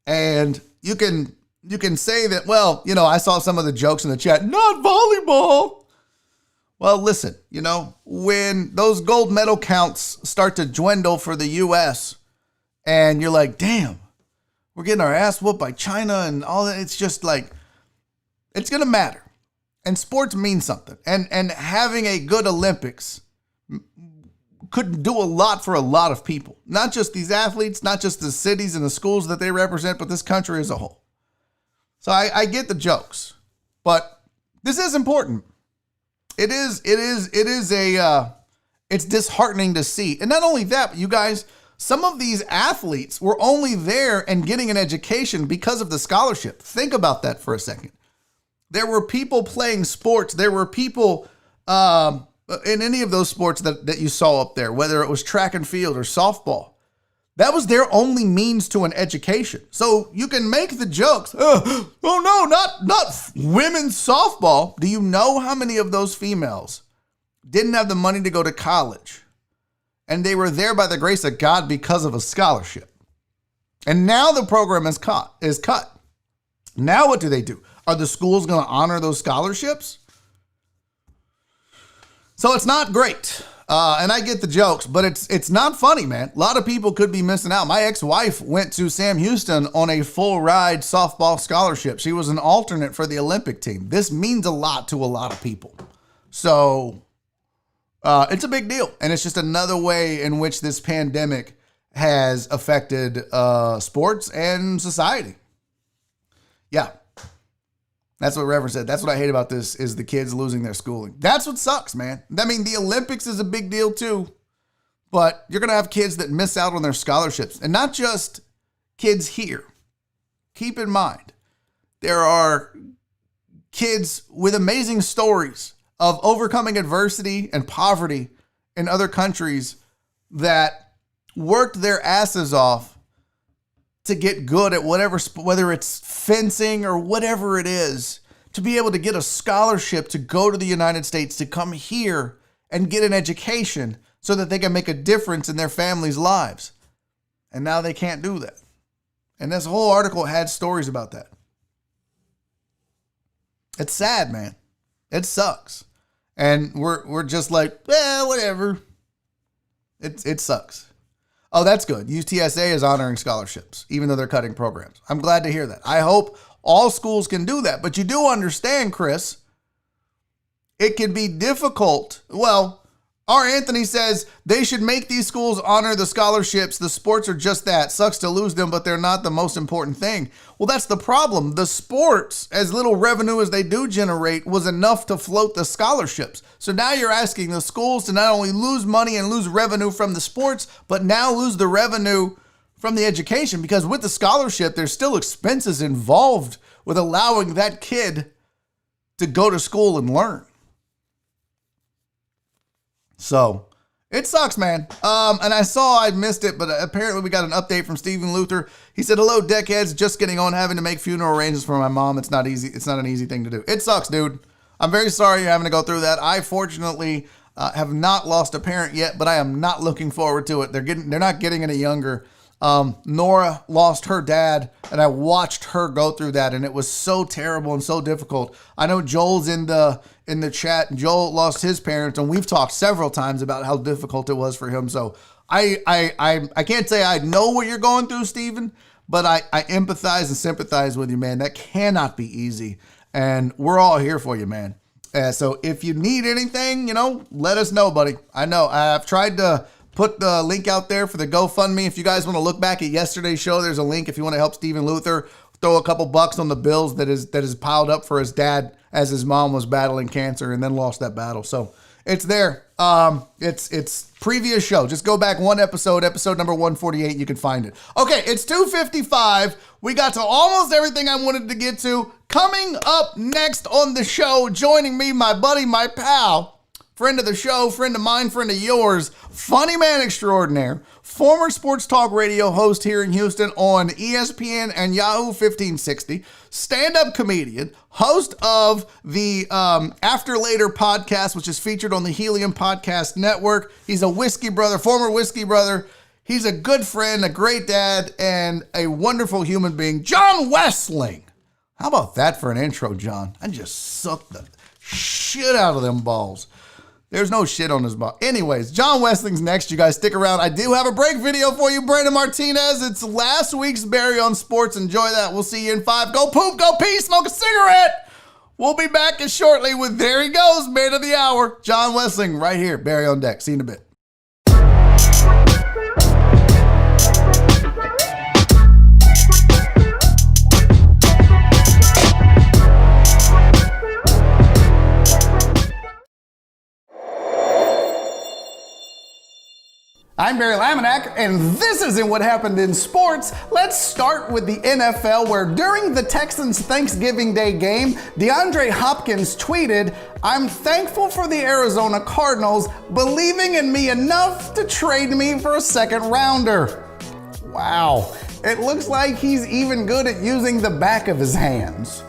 And you can say that, well, I saw some of the jokes in the chat, not volleyball. Well, listen, when those gold medal counts start to dwindle for the U.S. and you're like, damn, we're getting our ass whooped by China and all that. It's just like, it's going to matter. And sports mean something. And having a good Olympics could do a lot for a lot of people. Not just these athletes, not just the cities and the schools that they represent, but this country as a whole. So I get the jokes, but this is important. It is It's disheartening to see. And not only that, but you guys, some of these athletes were only there and getting an education because of the scholarship. Think about that for a second. There were people playing sports. There were people in any of those sports that you saw up there, whether it was track and field or softball. That was their only means to an education. So you can make the jokes, oh no, not women's softball. Do you know how many of those females didn't have the money to go to college? And they were there by the grace of God because of a scholarship. And now the program is cut. Now what do? Are the schools going to honor those scholarships? So it's not great. And I get the jokes, but it's not funny, man. A lot of people could be missing out. My ex-wife went to Sam Houston on a full ride softball scholarship. She was an alternate for the Olympic team. This means a lot to a lot of people. So it's a big deal. And it's just another way in which this pandemic has affected sports and society. Yeah. That's what Reverend said. That's what I hate about this is the kids losing their schooling. That's what sucks, man. I mean, the Olympics is a big deal too, but you're going to have kids that miss out on their scholarships, and not just kids here. Keep in mind, there are kids with amazing stories of overcoming adversity and poverty in other countries that worked their asses off to get good at whatever, whether it's fencing or whatever it is, to be able to get a scholarship to go to the United States, to come here and get an education so that they can make a difference in their families' lives. And now they can't do that. And this whole article had stories about that. It's sad, man. It sucks. And we're just like, whatever. It sucks. Oh, that's good. UTSA is honoring scholarships, even though they're cutting programs. I'm glad to hear that. I hope all schools can do that. But you do understand, Chris, it can be difficult. Well, our Anthony says they should make these schools honor the scholarships. The sports are just that. Sucks to lose them, but they're not the most important thing. Well, that's the problem. The sports, as little revenue as they do generate, was enough to float the scholarships. So now you're asking the schools to not only lose money and lose revenue from the sports, but now lose the revenue from the education, because with the scholarship, there's still expenses involved with allowing that kid to go to school and learn. So it sucks, man. And I missed it, but apparently we got an update from Stephen Luther. He said, hello, deckheads, just getting on, having to make funeral arrangements for my mom. It's not easy. It's not an easy thing to do. It sucks, dude. I'm very sorry you're having to go through that. I fortunately have not lost a parent yet, but I am not looking forward to it. They're not getting any younger. Nora lost her dad, and I watched her go through that, and it was so terrible and so difficult. I know Joel's in the chat, and Joel lost his parents, and we've talked several times about how difficult it was for him. So I can't say I know what you're going through, Stephen, but I empathize and sympathize with you, man. That cannot be easy, and we're all here for you, man. So if you need anything, let us know, buddy. I know I've tried to put the link out there for the GoFundMe. If you guys want to look back at yesterday's show, there's a link if you want to help Stephen Luther throw a couple bucks on the bills that is piled up for his dad as his mom was battling cancer and then lost that battle. So it's there. It's previous show. Just go back one episode number 148. You can find it. Okay, it's 2:55. We got to almost everything I wanted to get to. Coming up next on the show, joining me, my buddy, my pal, friend of the show, friend of mine, friend of yours, funny man extraordinaire, former sports talk radio host here in Houston on ESPN and Yahoo 1560, stand-up comedian, host of the After Later podcast, which is featured on the Helium Podcast Network. He's a whiskey brother, former whiskey brother. He's a good friend, a great dad, and a wonderful human being, John WESSLING. How about that for an intro, John? I just sucked the shit out of them balls. There's no shit on his ball. Anyways, John WESSLING's next. You guys stick around. I do have a break video for you, Brandon Martinez. It's last week's Barry on Sports. Enjoy that. We'll see you in 5. Go poop, go pee, smoke a cigarette. We'll be back as shortly with There He Goes, Man of the Hour. John WESSLING right here, Barry on Deck. See you in a bit. I'm Barry Laminack, and this isn't what happened in sports. Let's start with the NFL, where during the Texans' Thanksgiving Day game, DeAndre Hopkins tweeted, "I'm thankful for the Arizona Cardinals believing in me enough to trade me for a second rounder." Wow, it looks like he's even good at using the back of his hands.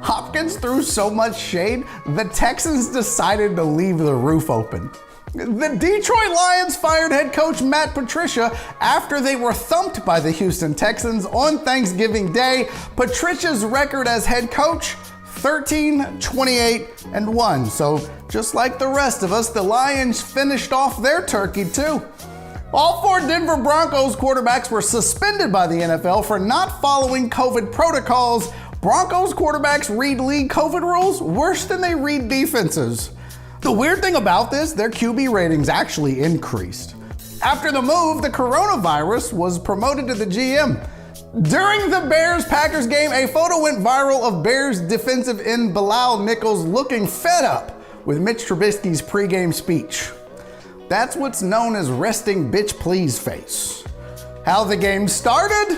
Hopkins threw so much shade, the Texans decided to leave the roof open. The Detroit Lions fired head coach Matt Patricia after they were thumped by the Houston Texans on Thanksgiving Day. Patricia's record as head coach, 13-28-1. So just like the rest of us, the Lions finished off their turkey too. All four Denver Broncos quarterbacks were suspended by the NFL for not following COVID protocols. Broncos quarterbacks read league COVID rules worse than they read defenses. The weird thing about this, their QB ratings actually increased. After the move, the coronavirus was promoted to the GM. During the Bears-Packers game, a photo went viral of Bears defensive end Bilal Nichols looking fed up with Mitch Trubisky's pregame speech. That's what's known as resting bitch please face. How the game started,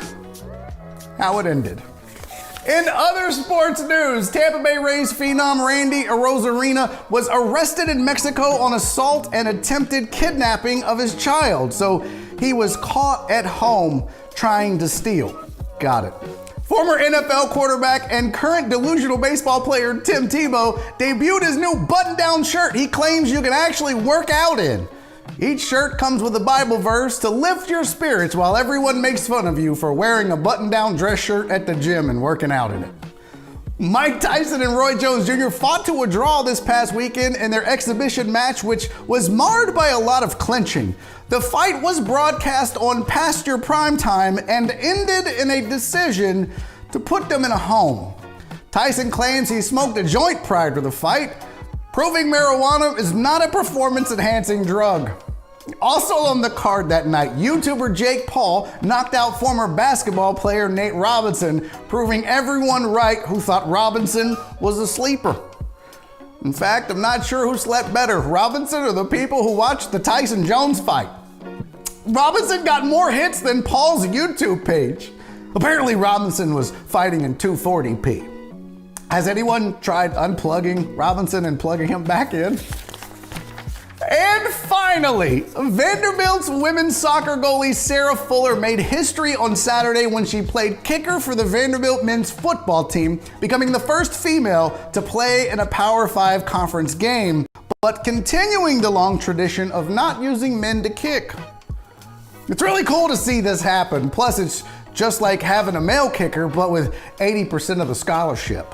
how it ended. In other sports news, Tampa Bay Rays phenom Randy Arozarena was arrested in Mexico on assault and attempted kidnapping of his child. So he was caught at home trying to steal. Got it. Former NFL quarterback and current delusional baseball player Tim Tebow debuted his new button-down shirt he claims you can actually work out in. Each shirt comes with a Bible verse to lift your spirits while everyone makes fun of you for wearing a button-down dress shirt at the gym and working out in it. Mike Tyson and Roy Jones Jr. fought to a draw this past weekend in their exhibition match, which was marred by a lot of clinching. The fight was broadcast on past your prime time and ended in a decision to put them in a home. Tyson claims he smoked a joint prior to the fight, proving marijuana is not a performance-enhancing drug. Also on the card that night, YouTuber Jake Paul knocked out former basketball player Nate Robinson, proving everyone right who thought Robinson was a sleeper. In fact, I'm not sure who slept better, Robinson or the people who watched the Tyson Jones fight. Robinson got more hits than Paul's YouTube page. Apparently Robinson was fighting in 240p. Has anyone tried unplugging Robinson and plugging him back in? And finally, Vanderbilt's women's soccer goalie Sarah Fuller made history on Saturday when she played kicker for the Vanderbilt men's football team, becoming the first female to play in a Power 5 conference game, but continuing the long tradition of not using men to kick. It's really cool to see this happen. Plus, it's just like having a male kicker, but with 80% of the scholarship.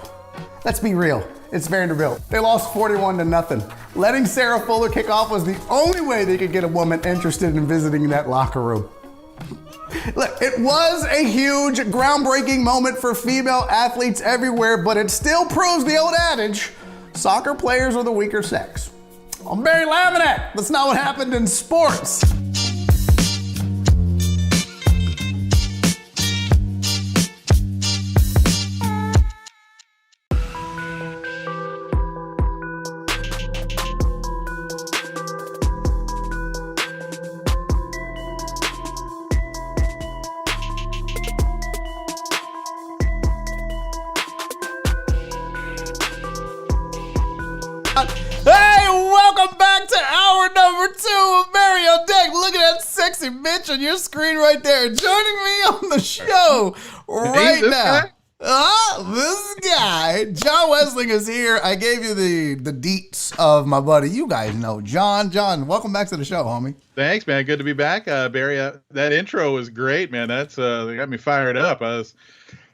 Let's be real, it's Vanderbilt. They lost 41-0. Letting Sarah Fuller kick off was the only way they could get a woman interested in visiting that locker room. Look, it was a huge, groundbreaking moment for female athletes everywhere, but it still proves the old adage, soccer players are the weaker sex. I'm Barry Laminack. That's not what happened in sports. Hey, welcome back to hour number 2 of Barry on Deck. Look at that sexy bitch on your screen right there. Joining me on the show right now. This guy, John Wessling is here. I gave you the deets of my buddy. You guys know John. John, welcome back to the show, homie. Thanks, man. Good to be back, Barry. That intro was great, man. That's they got me fired up. I was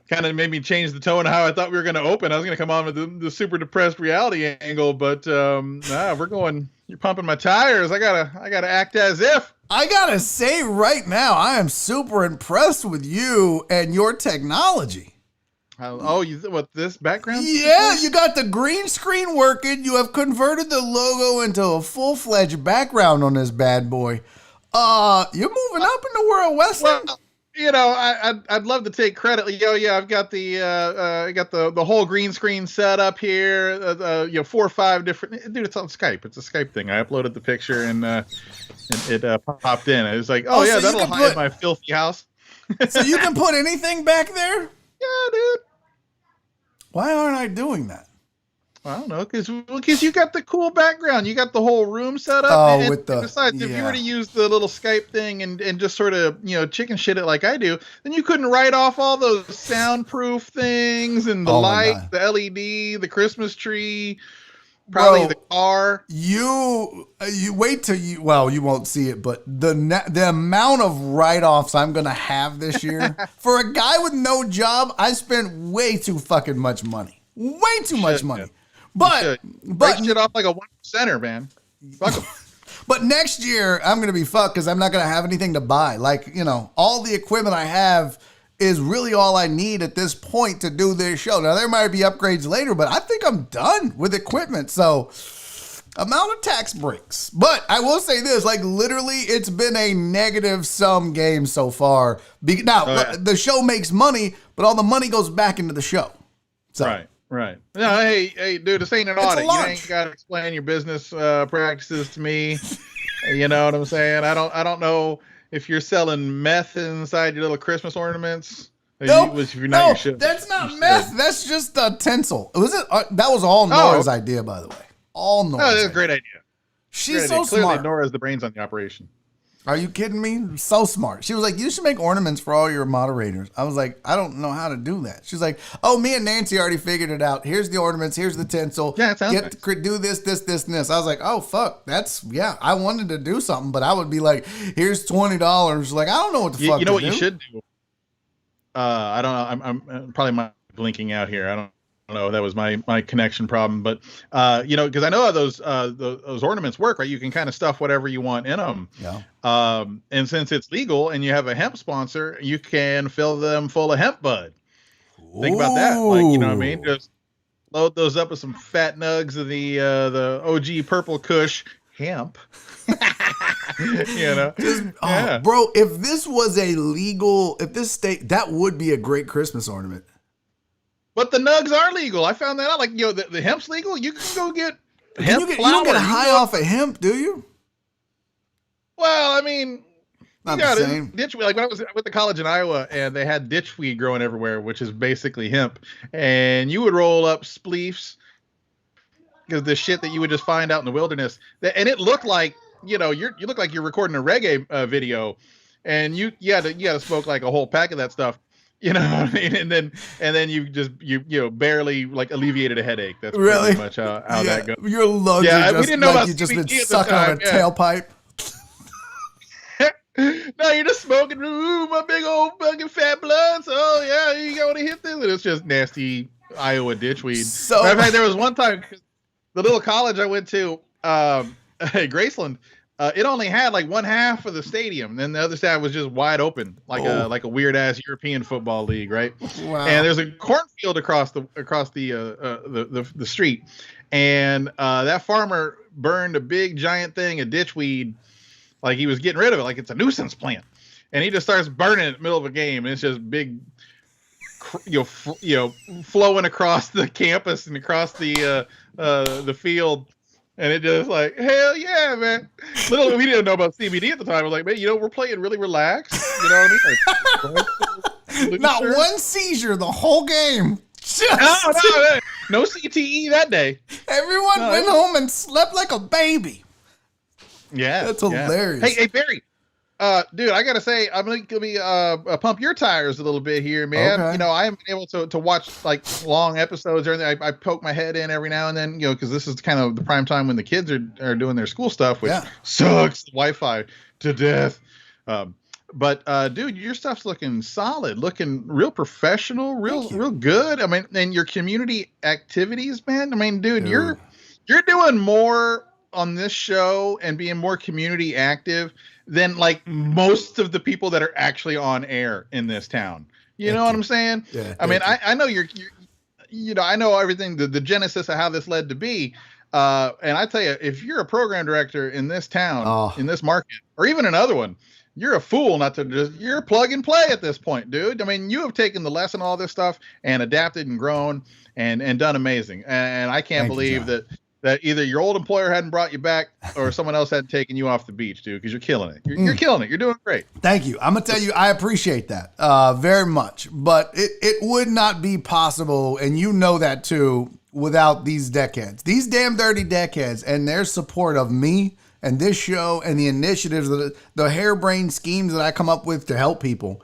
kind of made me change the tone of how I thought we were going to open. I was going to come on with the super depressed reality angle, but we're going. You're pumping my tires. I gotta act as if. I gotta say right now, I am super impressed with you and your technology. What, this background? Yeah, you got the green screen working. You have converted the logo into a full-fledged background on this bad boy. You're moving up in the world, Wesley. Well, I'd love to take credit. I've got the whole green screen set up here. 4 or 5 different. Dude, it's on Skype. It's a Skype thing. I uploaded the picture and it popped in. It was like, so that'll hide my filthy house. So you can put anything back there? Yeah, dude. Why aren't I doing that? I don't know, because you got the cool background. You got the whole room set up. Oh, besides, if you were to use the little Skype thing and just sort of, chicken shit it like I do, then you couldn't write off all those soundproof things and the light, the LED, the Christmas tree, probably the car. You wait till you won't see it, but the amount of write-offs I'm going to have this year, for a guy with no job, I spent way too fucking much money. Way too much money. But shit off like a 1%er, man. Fuck 'em. But next year I'm gonna be fucked because I'm not gonna have anything to buy. Like, all the equipment I have is really all I need at this point to do this show. Now there might be upgrades later, but I think I'm done with equipment. So amount of tax breaks. But I will say this, like literally it's been a negative sum game so far. The show makes money, but all the money goes back into the show. So. Right. No, hey, dude, this ain't an audit. You ain't got to explain your business practices to me. You know what I'm saying? I don't know if you're selling meth inside your little Christmas ornaments. No, that's not meth. That's just a tinsel. Was it? That was all Nora's idea, by the way. All Nora's. Oh, that's a great idea. She's so smart. Clearly, Nora has the brains on the operation. Are you kidding me? So smart. She was like, you should make ornaments for all your moderators. I was like, I don't know how to do that. She's like, me and Nancy already figured it out. Here's the ornaments. Here's the tinsel. Yeah, it sounds nice. Do this, and this. I was like, oh, fuck. I wanted to do something, but I would be like, here's $20. Like, I don't know what the fuck You know what you should do? I don't know. I'm probably blinking out here. I don't know. That was my connection problem, but because I know how those ornaments work, right? You can kind of stuff whatever you want in them. Yeah. And since it's legal and you have a hemp sponsor, you can fill them full of hemp bud. Think about that. Like, you know what I mean? Just load those up with some fat nugs of the OG purple Kush hemp. Bro, if this was if this state, that would be a great Christmas ornament. But the nugs are legal. I found that out. Like, the hemp's legal. You can go get hemp flour. You don't get high off of hemp, do you? Well, I mean, not the same. Ditchweed. Like when I was with the college in Iowa, and they had ditchweed growing everywhere, which is basically hemp, and you would roll up spleefs because the shit that you would just find out in the wilderness, and it looked like you look like you're recording a reggae video, and you had to smoke like a whole pack of that stuff. You know what I mean? And then you barely like alleviated a headache. That's really pretty much how that goes. Your lungs are just like you just been sucking on a tailpipe. No, you're just smoking. Ooh, my big old fucking fat blunts. Oh yeah, you got to hit this. And it's just nasty Iowa ditchweed. So, in fact, there was one time the little college I went to, Graceland. It only had like one half of the stadium, then the other side was just wide open, like a weird ass European football league, right? Wow. And there's a cornfield across the street, and that farmer burned a big giant thing of ditchweed, like he was getting rid of it, like it's a nuisance plant, and he just starts burning it in the middle of a game, and it's just big, flowing across the campus and across the field. And it just like, hell yeah, man. We didn't know about CBD at the time. I was like, man, we're playing really relaxed. You know what I mean? Like, not one seizure the whole game. No CTE that day. Everyone went home and slept like a baby. Yeah. That's hilarious. Hey, Barry. Dude, I gotta say, I'm gonna pump your tires a little bit here, man. Okay. I haven't been able to watch like long episodes or anything. I poke my head in every now and then, because this is kind of the prime time when the kids are doing their school stuff, which sucks Wi-Fi to death. But dude, your stuff's looking solid, looking real professional, real good. I mean, and your community activities, man. I mean, dude, you're doing more on this show and being more community active than like most of the people that are actually on air in this town. You know what I'm saying? Yeah. I mean, I know you're I know everything, the genesis of how this led to be. And I tell you, if you're a program director in this town, in this market, or even another one, you're a fool not to you're plug and play at this point, dude. I mean, you have taken the lesson, all this stuff, and adapted and grown and done amazing. And I can't believe that either your old employer hadn't brought you back or someone else hadn't taken you off the beach, dude, because you're killing it. You're killing it. You're doing great. Thank you. I'm going to tell you, I appreciate that very much. But it would not be possible, and you know that too, without these deckheads. These damn dirty deckheads and their support of me and this show and the initiatives, the harebrained schemes that I come up with to help people.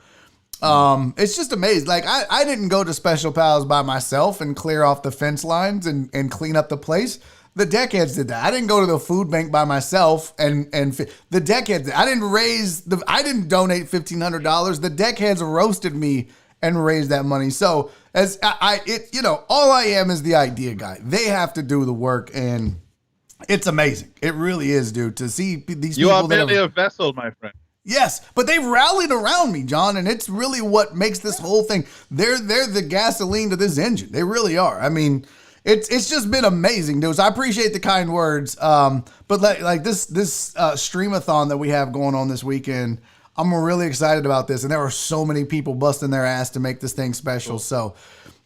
It's just amazing. Like I didn't go to Special Pals by myself and clear off the fence lines and clean up the place. The deckheads did that. I didn't go to the food bank by myself and the deckheads. I didn't donate $1,500. The deckheads roasted me and raised that money. So as all I am is the idea guy. They have to do the work, and it's amazing. It really is, dude, to see these you people. You are merely a vessel, my friend. Yes, but they've rallied around me, John, and it's really what makes this whole thing. They're the gasoline to this engine. They really are. I mean, it's just been amazing, dudes. I appreciate the kind words. But like this Streamathon that we have going on this weekend, I'm really excited about this, and there are so many people busting their ass to make this thing special. Cool. So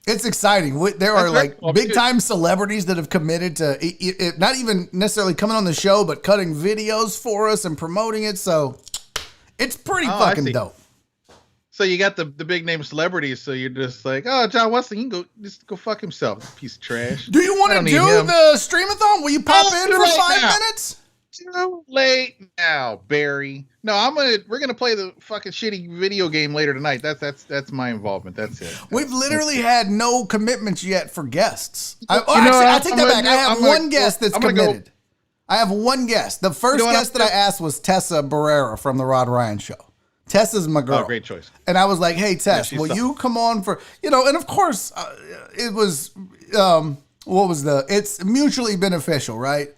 it's exciting. There are like big time celebrities that have committed to not even necessarily coming on the show, but cutting videos for us and promoting it. So it's pretty fucking dope. So you got the big name celebrities. So you're just like, oh, John Wessling, you can go fuck himself, piece of trash. Do you want to do the Streamathon? Will you pop in for 5 minutes? Too late now, Barry. No, we're gonna play the fucking shitty video game later tonight. That's my involvement. That's it. We've literally had no commitments yet for guests. I take that back. I have one guest that's committed. I have one guest. The first guest that I asked was Tessa Barrera from the Rod Ryan Show. Tessa's my girl. Oh, great choice. And I was like, hey, Tess, will you come on for, and of course, it was, it's mutually beneficial, right?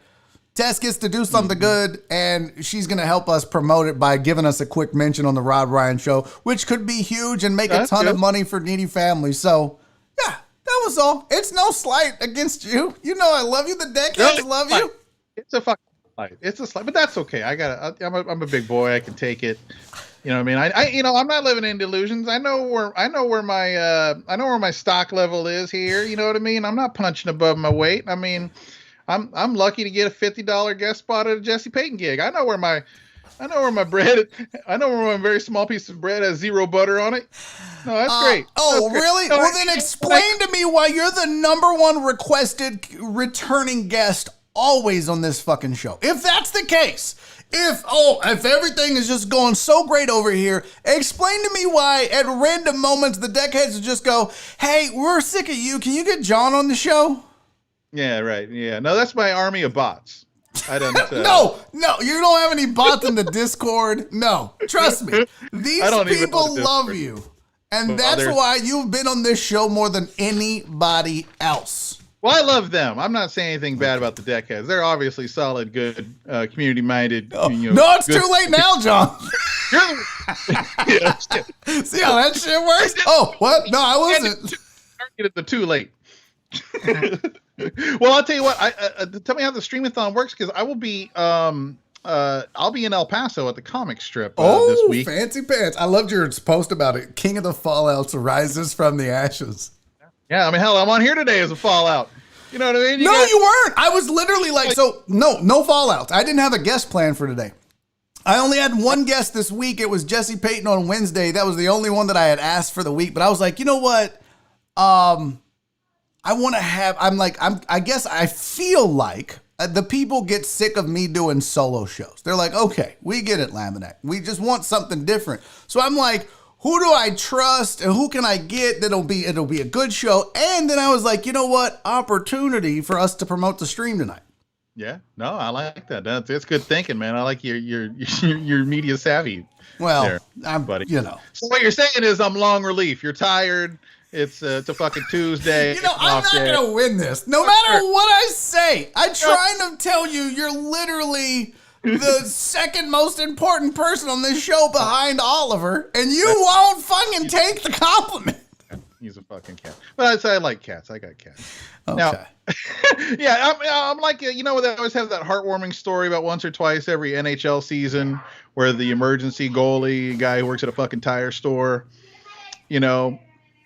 Tess gets to do something good, and she's going to help us promote it by giving us a quick mention on the Rod Ryan Show, which could be huge and make a ton of money for needy families. So, yeah, that was all. It's no slight against you. You know I love you. The deckheads love you. It's a fucking slight. It's a slight, but that's okay. I'm a big boy. I can take it. You know what I mean? I'm not living in delusions. I know where my stock level is here. You know what I mean? I'm not punching above my weight. I mean, I'm lucky to get a $50 guest spot at a Jesse Payton gig. I know where my very small piece of bread has zero butter on it. No, that's great. Oh, that's really? Great. Well, then explain to me why you're the #1 requested returning guest always on this fucking show. If that's the case, if everything is just going so great over here, explain to me why at random moments the deckheads will just go, hey, we're sick of you. Can you get John on the show? Yeah, right. Yeah. No, that's my army of bots. I don't. No, you don't have any bots in the Discord. No, trust me. These people love you. And that's why you've been on this show more than anybody else. Well, I love them. I'm not saying anything bad about the deckheads. They're obviously solid, good, community-minded. No, it's too late now, John. See how that shit works? Oh, what? No, I wasn't. Get it too late. Well, I'll tell you what. Tell me how the Streamathon works, because I will be. I'll be in El Paso at the comic strip this week. Fancy pants! I loved your post about it. King of the Fallouts rises from the ashes. Yeah, I mean, hell, I'm on here today as a Fallout. You know what I mean? You weren't. I was literally no Fallouts. I didn't have a guest plan for today. I only had one guest this week. It was Jesse Payton on Wednesday. That was the only one that I had asked for the week. But I was like, you know what? I want to have. I guess I feel like the people get sick of me doing solo shows. They're like, okay, we get it, Laminac. We just want something different. So I'm like, who do I trust and who can I get that'll be a good show? And then I was like, you know what? Opportunity for us to promote the stream tonight. Yeah, no, I like that. That's good thinking, man. I like your media savvy. Well, there, I'm, buddy. So what you're saying is I'm long relief. You're tired. It's a fucking Tuesday. I'm not going to win this. No matter what I say, I try to tell you you're literally the second most important person on this show behind Oliver, and you won't fucking take the compliment. He's a fucking cat. But I like cats. I got cats. Now, Okay. yeah, I'm like, they always have that heartwarming story about once or twice every NHL season where the emergency goalie guy who works at a fucking tire store,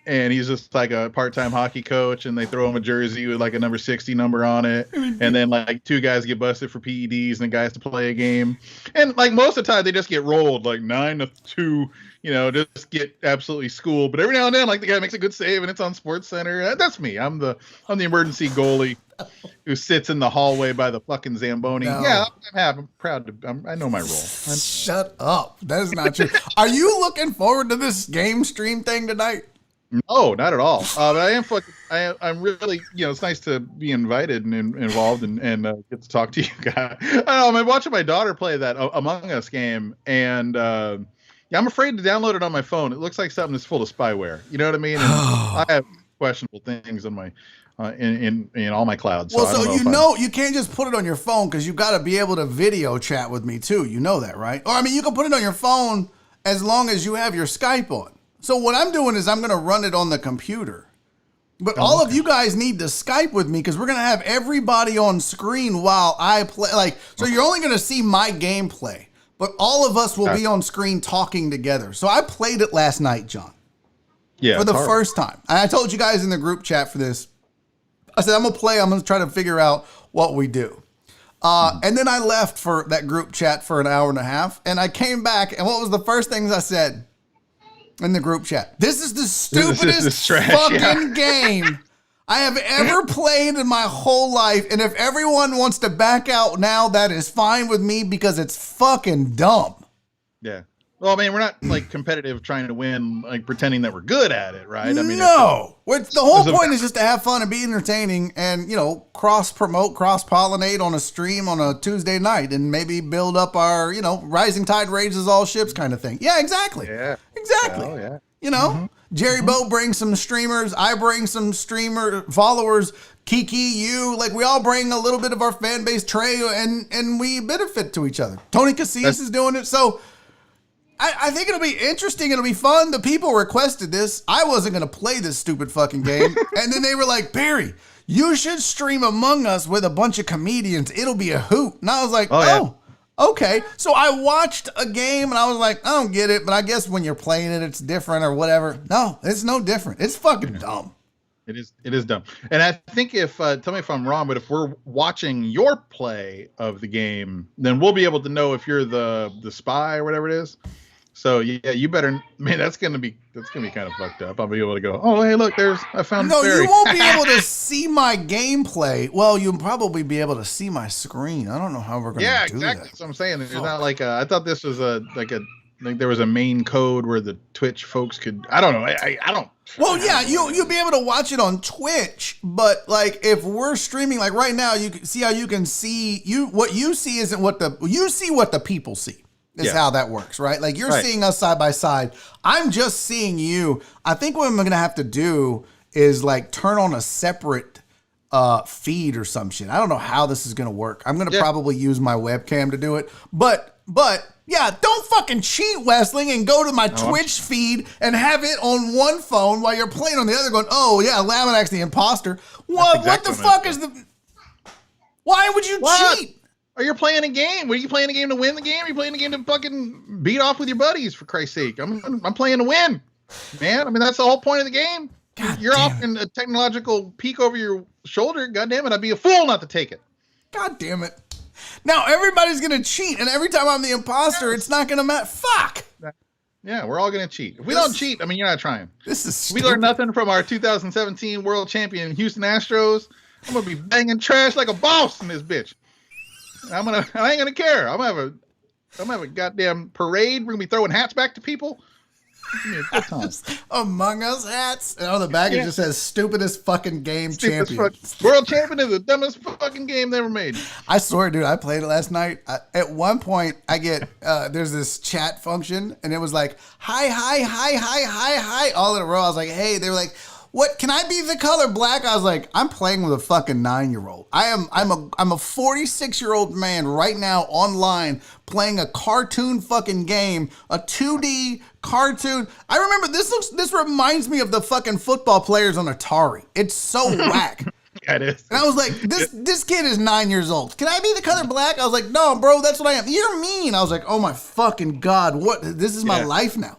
and he's just like a part-time hockey coach, and they throw him a jersey with like a number 60 number on it, and then like two guys get busted for PEDs, and the guy has to play a game, and like most of the time they just get rolled like 9-2, just get absolutely schooled. But every now and then, like the guy makes a good save, and it's on Sports Center. That's me. I'm the emergency goalie who sits in the hallway by the fucking Zamboni. No. Yeah, I'm proud to. I know my role. Shut up. That is not true. Are you looking forward to this game stream thing tonight? No, not at all. But I am. I'm really. It's nice to be invited and involved and get to talk to you guys. I don't know. I'm watching my daughter play that Among Us game, and I'm afraid to download it on my phone. It looks like something that's full of spyware. You know what I mean? And I have questionable things on my in all my clouds. Well, so you can't just put it on your phone because you've got to be able to video chat with me too. You know that, right? Or I mean, you can put it on your phone as long as you have your Skype on. So what I'm doing is I'm going to run it on the computer. But all of you guys need to Skype with me because we're going to have everybody on screen while I play. So you're only going to see my gameplay, but all of us will be on screen talking together. So I played it last night, John. Yeah. For the first time. And I told you guys in the group chat for this. I said, I'm going to try to figure out what we do. And then I left for that group chat for an hour and a half. And I came back. And what was the first things I said in the group chat? This is the stupidest fucking game I have ever played in my whole life. And if everyone wants to back out now, that is fine with me because it's fucking dumb. Yeah. Well, I mean, we're not like competitive trying to win, like pretending that we're good at it, right? I mean, no. The whole point is just to have fun and be entertaining and, cross-promote, cross-pollinate on a stream on a Tuesday night and maybe build up our, rising tide raises all ships kind of thing. Yeah, exactly. Yeah. Exactly. Oh, yeah. Jerry Bo brings some streamers. I bring some streamer followers. Kiki, you, we all bring a little bit of our fan base, Trey, and we benefit to each other. Tony Casillas is doing it. So I think it'll be interesting. It'll be fun. The people requested this. I wasn't going to play this stupid fucking game. And then they were like, Barry, you should stream Among Us with a bunch of comedians. It'll be a hoot. And I was like, okay. So I watched a game and I was like, I don't get it. But I guess when you're playing it, it's different or whatever. No, it's no different. It's fucking dumb. It is dumb. And I think tell me if I'm wrong, but if we're watching your play of the game, then we'll be able to know if you're the spy or whatever it is. So yeah, you better. Man, that's gonna be kind of fucked up. I'll be able to go, oh hey, look, I found. No, Barry. You won't be able to see my gameplay. Well, you'll probably be able to see my screen. I don't know how we're gonna do that. Yeah, exactly. That's what I'm saying. There's not like I thought this was like there was a main code where the Twitch folks could. I don't know. I don't. Well, yeah, you'll be able to watch it on Twitch, but if we're streaming right now, you can see how you can see what you see isn't what you see what the people see. Is how that works, right? You're seeing us side by side. I'm just seeing you. I think what I'm going to have to do is turn on a separate feed or some shit. I don't know how this is going to work. I'm going to probably use my webcam to do it. But yeah, don't fucking cheat, WESSLING, and go to my Twitch feed and have it on one phone while you're playing on the other going, oh yeah, Laminac's the imposter. What the fuck is the... Why would you cheat? Or you're playing a game. Are you playing a game to win the game? Or are you playing a game to fucking beat off with your buddies, for Christ's sake? I'm playing to win, man. I mean, that's the whole point of the game. You're off in a technological peek over your shoulder. God damn it. I'd be a fool not to take it. God damn it. Now everybody's going to cheat. And every time I'm the imposter, it's not going to matter. Fuck. Yeah, we're all going to cheat. If we don't cheat, I mean, you're not trying. This is stupid. We learned nothing from our 2017 world champion Houston Astros. I'm going to be banging trash like a boss in this bitch. I ain't gonna care. I'm gonna have a goddamn parade. We're gonna be throwing hats back to people. Among Us hats. And on the back it just says stupidest fucking game champion. World champion is the dumbest fucking game they ever made. I swear, dude, I played it last night. At one point I get there's this chat function and it was like hi all in a row. I was like, hey, they were like, what, can I be the color black? I was like, I'm playing with a fucking 9-year-old. I'm a 46-year-old man right now online playing a cartoon fucking game, a 2D cartoon. I remember this reminds me of the fucking football players on Atari. It's so whack. Yeah, it is. And I was like, this kid is 9 years old. Can I be the color black? I was like, no, bro, that's what I am. You're mean. I was like, oh my fucking God, what? This is my life now.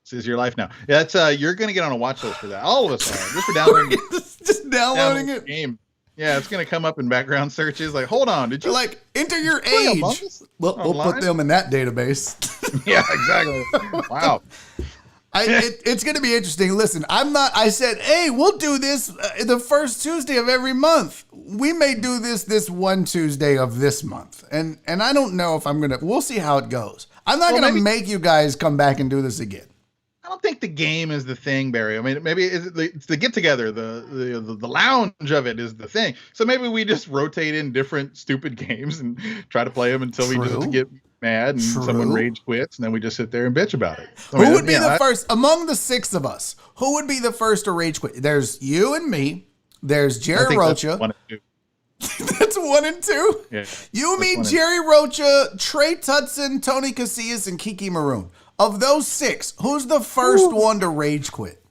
This is your life now. Yeah, that's you're gonna get on a watch list for that. All of us are. Just for downloading just downloading it. Game. Yeah, it's gonna come up in background searches. Like, hold on, did you like enter your age? We'll put them in that database. Yeah, exactly. Wow. It's going to be interesting. Listen, I said, hey, we'll do this the first Tuesday of every month. We may do this one Tuesday of this month. And I don't know if we'll see how it goes. I'm not going to make you guys come back and do this again. I don't think the game is the thing, Barry. I mean, maybe it's the get together, the lounge of it is the thing. So maybe we just rotate in different stupid games and try to play them until we just get mad and someone rage quits, and then we just sit there and bitch about it. Who would be the first among the six of us? Who would be the first to rage quit? There's you and me. There's Jerry Rocha. That's 1 and 2. Yeah, you, me, Jerry Rocha, Trey Tutson, Tony Casillas, and Kiki Maroon. Of those 6, who's the first one to rage quit?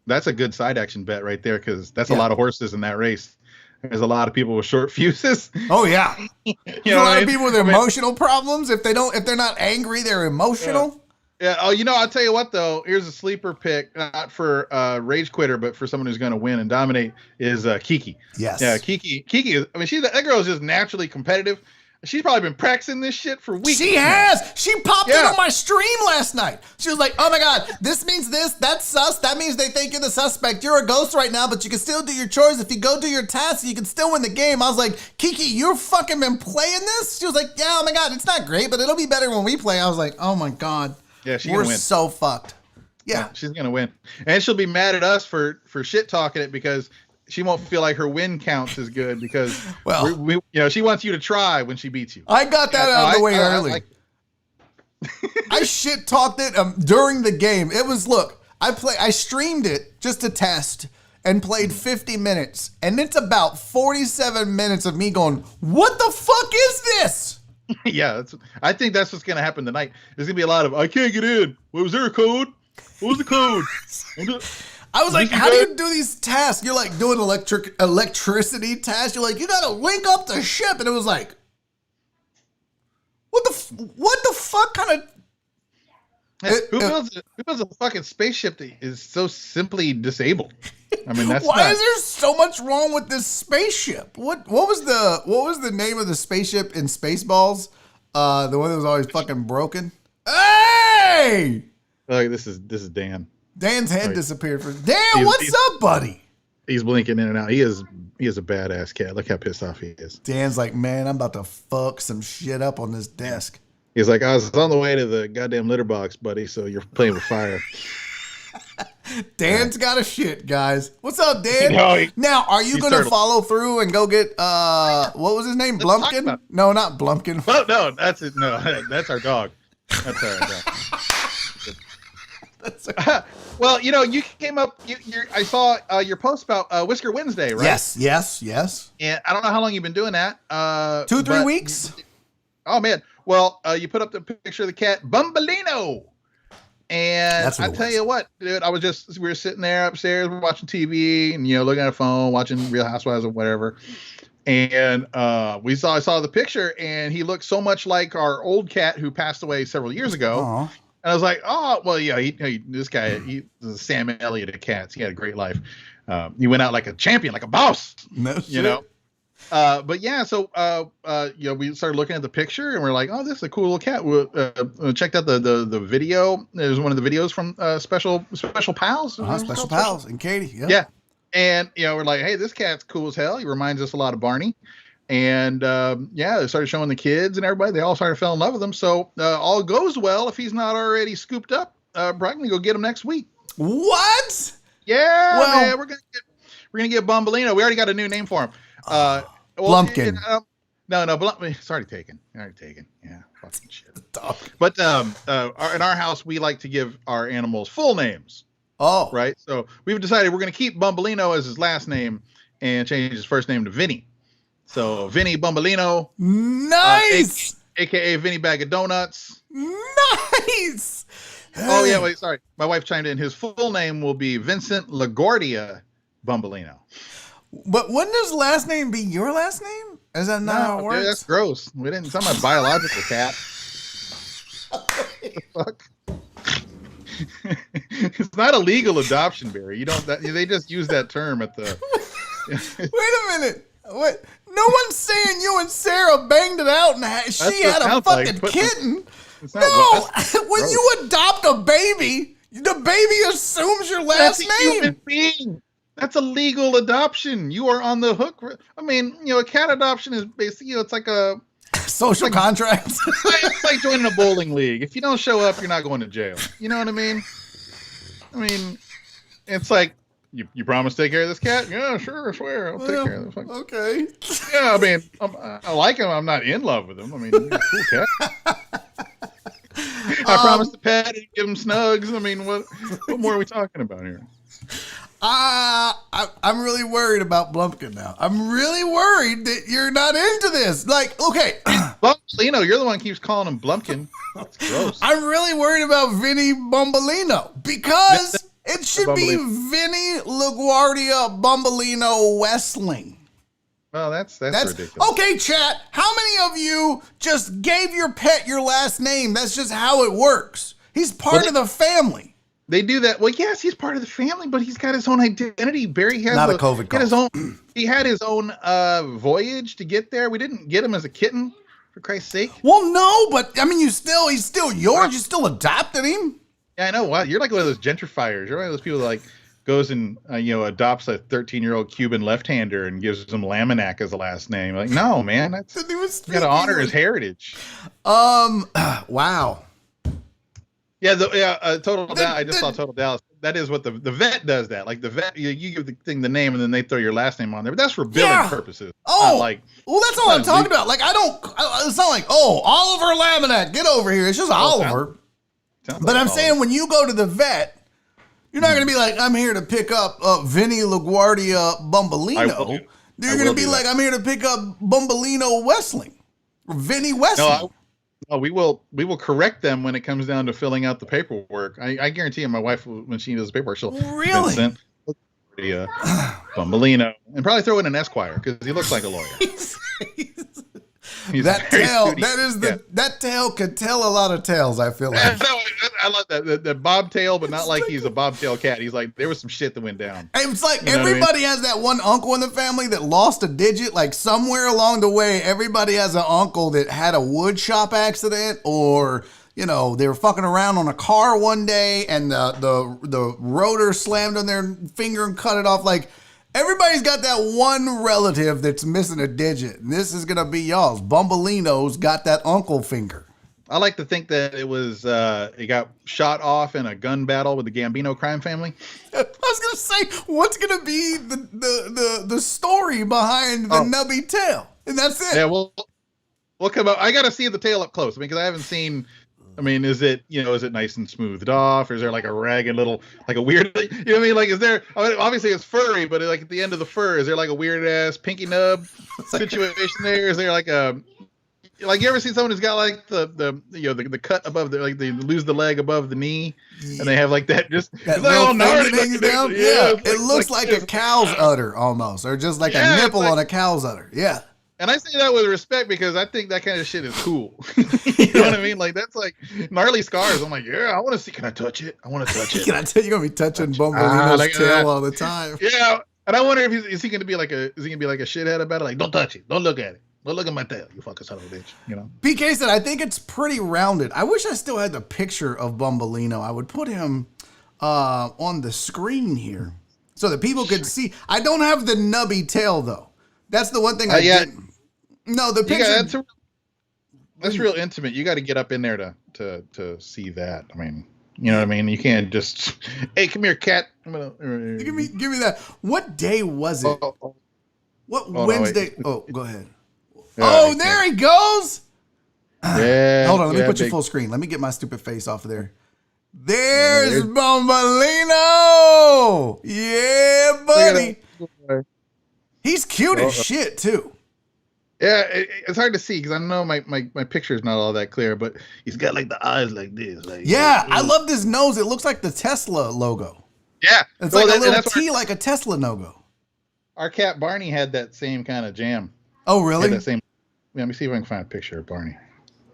That's a good side action bet right there, because that's a lot of horses in that race. There's a lot of people with short fuses. Oh yeah, a lot of people with emotional problems. If they're not angry, they're emotional. Yeah. Oh, I'll tell you what though. Here's a sleeper pick, not for rage quitter, but for someone who's going to win and dominate is Kiki. Yes. Yeah, Kiki is. I mean, that girl is just naturally competitive. She's probably been practicing this shit for weeks. She has. She popped in on my stream last night. She was like, oh my God, this means this. That's sus. That means they think you're the suspect. You're a ghost right now, but you can still do your chores. If you go do your tasks, you can still win the game. I was like, Kiki, you've fucking been playing this? She was like, yeah, oh my God, it's not great, but it'll be better when we play. I was like, oh my God. Yeah, we're so fucked. Yeah. She's going to win. And she'll be mad at us for shit talking it because she won't feel like her win counts as good because she wants you to try when she beats you. I got that out of the way early. I shit talked it during the game. It was I streamed it just to test and played 50 minutes, and it's about 47 minutes of me going, "What the fuck is this?" Yeah, I think that's what's gonna happen tonight. There's gonna be a lot of I can't get in. Was there a code? What was the code? I was like, how do you do these tasks? You're like doing electricity tasks. You're like, you gotta link up the ship, and it was like, what the fuck kind of? Who builds a fucking spaceship that is so simply disabled? I mean, that's why is there so much wrong with this spaceship? What was the name of the spaceship in Spaceballs? The one that was always fucking broken. Hey! Oh, this is Dan. Dan's head disappeared for Dan. What's up, buddy? He's blinking in and out. He is a badass cat. Look how pissed off he is. Dan's like, man, I'm about to fuck some shit up on this desk. He's like, I was on the way to the goddamn litter box, buddy. So you're playing with fire. Dan's got a shit, guys. What's up, Dan? Now, are you going to follow through and go get what was his name? Blumpkin? No, not Blumpkin. Oh, no, that's it. No, that's our dog. That's our dog. Well, you came up. I saw your post about Whisker Wednesday, right? Yes. And I don't know how long you've been doing that. 2-3 weeks. Oh man. Well, you put up the picture of the cat Bumbalino, and I tell you what, dude, we were sitting there upstairs watching TV and looking at a phone, watching Real Housewives or whatever, and I saw the picture, and he looked so much like our old cat who passed away several years ago. Aww. And I was like, oh, well, yeah, this guy, he was Sam Elliott of cats. He had a great life. He went out like a champion, like a boss, But yeah, so, we started looking at the picture and we're like, oh, this is a cool little cat. We checked out the video. There's one of the videos from Special Pals. Special Pals and Katie. Yeah. And, we're like, hey, this cat's cool as hell. He reminds us a lot of Barney. And they started showing the kids and everybody. They all started falling in love with him. So all goes well. If he's not already scooped up, probably gonna go get him next week. What? Yeah, man, we're gonna get Bumbalino. We already got a new name for him. Blumpkin. No, it's already taken. Yeah, fucking shit. But in our house, we like to give our animals full names. Oh, right. So we've decided we're gonna keep Bumbalino as his last name and change his first name to Vinny. So Vinny Bumbalino, nice, aka Vinny Bag of Donuts, nice. Oh yeah, wait, sorry, my wife chimed in. His full name will be Vincent LaGuardia Bumbalino. But wouldn't his last name be your last name? Is that not how it works? Dude, that's gross. We didn't. It's not my biological cat. What the fuck? It's not a legal adoption, Barry. You don't. They just use that term at the. Wait a minute. What? No one's saying you and Sarah banged it out and she had a fucking kitten. No, when you adopt a baby, the baby assumes your last name. That's a human being. That's a legal adoption. You are on the hook. I mean, a cat adoption is basically, it's like a social contract. It's like joining a bowling league. If you don't show up, you're not going to jail. You know what I mean? It's like, you promise to take care of this cat? Yeah, sure, I swear. I'll take care of this. Okay. Yeah, I like him. I'm not in love with him. He's a cool cat. I promise to pet and give him snugs. What more are we talking about here? I'm really worried about Blumpkin now. I'm really worried that you're not into this. Like, okay. Bumbolino, you're the one who keeps calling him Blumpkin. That's gross. I'm really worried about Vinny Bumbolino because it should be Vinny LaGuardia Bumbolino WESSLING. Well, that's ridiculous. Okay, chat. How many of you just gave your pet your last name? That's just how it works. He's part of the family. They do that. Well, yes, he's part of the family, but he's got his own identity. Barry has not a COVID call. He had his own voyage to get there. We didn't get him as a kitten, for Christ's sake. Well, no, but he's still yours. You still adopted him. Yeah, I know. Wow, you're like one of those gentrifiers. You're one of those people that like goes and adopts a 13-year-old Cuban left-hander and gives him Laminac as a last name. Like, no, man, you got to honor his heritage. Wow. Yeah, Total Dallas. I just saw Total Dallas. That is what the vet does. That like the vet, you give the thing the name and then they throw your last name on there. But that's for billing purposes. Oh, well, that's all I'm talking about. Like, it's not like, Oliver Laminac, get over here. It's just Oliver. But I'm saying when you go to the vet, you're not going to be like, I'm here to pick up Vinny LaGuardia Bumbolino. You're going to be like, I'm here to pick up Bumbolino WESSLING or Vinny WESSLING. No, we will correct them when it comes down to filling out the paperwork. I guarantee you, my wife, when she does the paperwork, she'll really Vincent, Bumbolino, and probably throw in an Esquire because he looks like a lawyer. That tail could tell a lot of tales. I feel like I love that bobtail, but not like he's a bobtail cat. He's like, there was some shit that went down. It's like everybody has that one uncle in the family that lost a digit. Like somewhere along the way, everybody has an uncle that had a wood shop accident, or they were fucking around on a car one day and the rotor slammed on their finger and cut it off. Like, everybody's got that one relative that's missing a digit. And this is going to be y'all's. Bumbolino's got that uncle finger. I like to think that it was, he got shot off in a gun battle with the Gambino crime family. I was going to say, what's going to be the story behind the nubby tail? And that's it. Yeah, we'll come up. I got to see the tail up close because I haven't seen. Is it nice and smoothed off, or is there like a ragged little, like a weird, Like, is there, obviously it's furry, but like at the end of the fur, is there like a weird ass pinky nub situation there? Is there like you ever see someone who's got like the cut above like they lose the leg above the knee and they have like that little thing hangs down? Yeah. It looks like a cow's udder almost, or just like a nipple on a cow's udder. Yeah. And I say that with respect because I think that kind of shit is cool. You know what I mean? Like, that's like gnarly scars. I'm like, yeah, I want to see. Can I touch it? I want to touch it. Can I tell you, you're going to be touching Bumbolino's tail all the time. Yeah. And I wonder if is he going to be like a shithead about it? Like, don't touch it. Don't look at it. Don't look at my tail. You fucking son of a bitch. PK said, I think it's pretty rounded. I wish I still had the picture of Bumbolino. I would put him on the screen here so that people could see. I don't have the nubby tail, though. That's the one thing I didn't. No, the picture. That's real intimate. You got to get up in there to see that. You know what I mean? You can't just, hey, come here, cat. Give me that. What day was it? What Wednesday? Go ahead. There he goes. Yeah. Hold on, let me put you full screen. Let me get my stupid face off of there. There's Bumbolino. Yeah, buddy. He's cute as shit too. Yeah, it's hard to see because I know my picture is not all that clear, but he's got like the eyes like this. I love this nose. It looks like the Tesla logo. Yeah, it's like a little T, like a Tesla logo. our cat Barney had that same kind of jam. Oh, really? That same. Let me see if I can find a picture of Barney.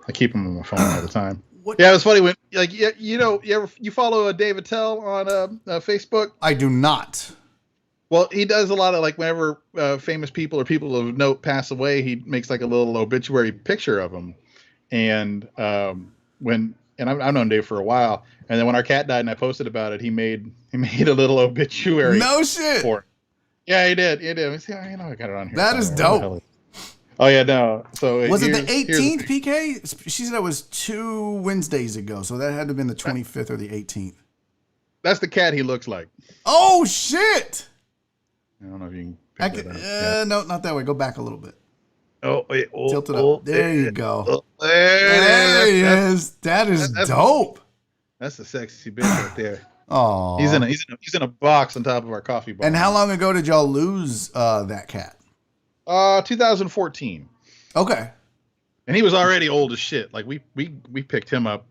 I keep him on my phone all the time. What? Yeah, it was funny when you follow David Tell on Facebook? I do not. Well, he does a lot of whenever famous people or people of note pass away, he makes a little obituary picture of them. And I've known Dave for a while, and then when our cat died and I posted about it, he made a little obituary. No shit. For it. Yeah, he did. Let me see. I got it on here. That is dope. Oh yeah, no. So was it the 18th, PK? She said it was 2 Wednesdays ago, so that had to have been the 25th or the 18th. That's the cat he looks like. Oh shit! I don't know if you can pick that up. No, not that way. Go back a little bit. Oh, wait. Tilt it up. There you go. There he is. That is dope. That's a sexy bitch right there. Oh, he's in a box on top of our coffee bar. And how long ago did y'all lose that cat? 2014. Okay. And he was already old as shit. Like we picked him up.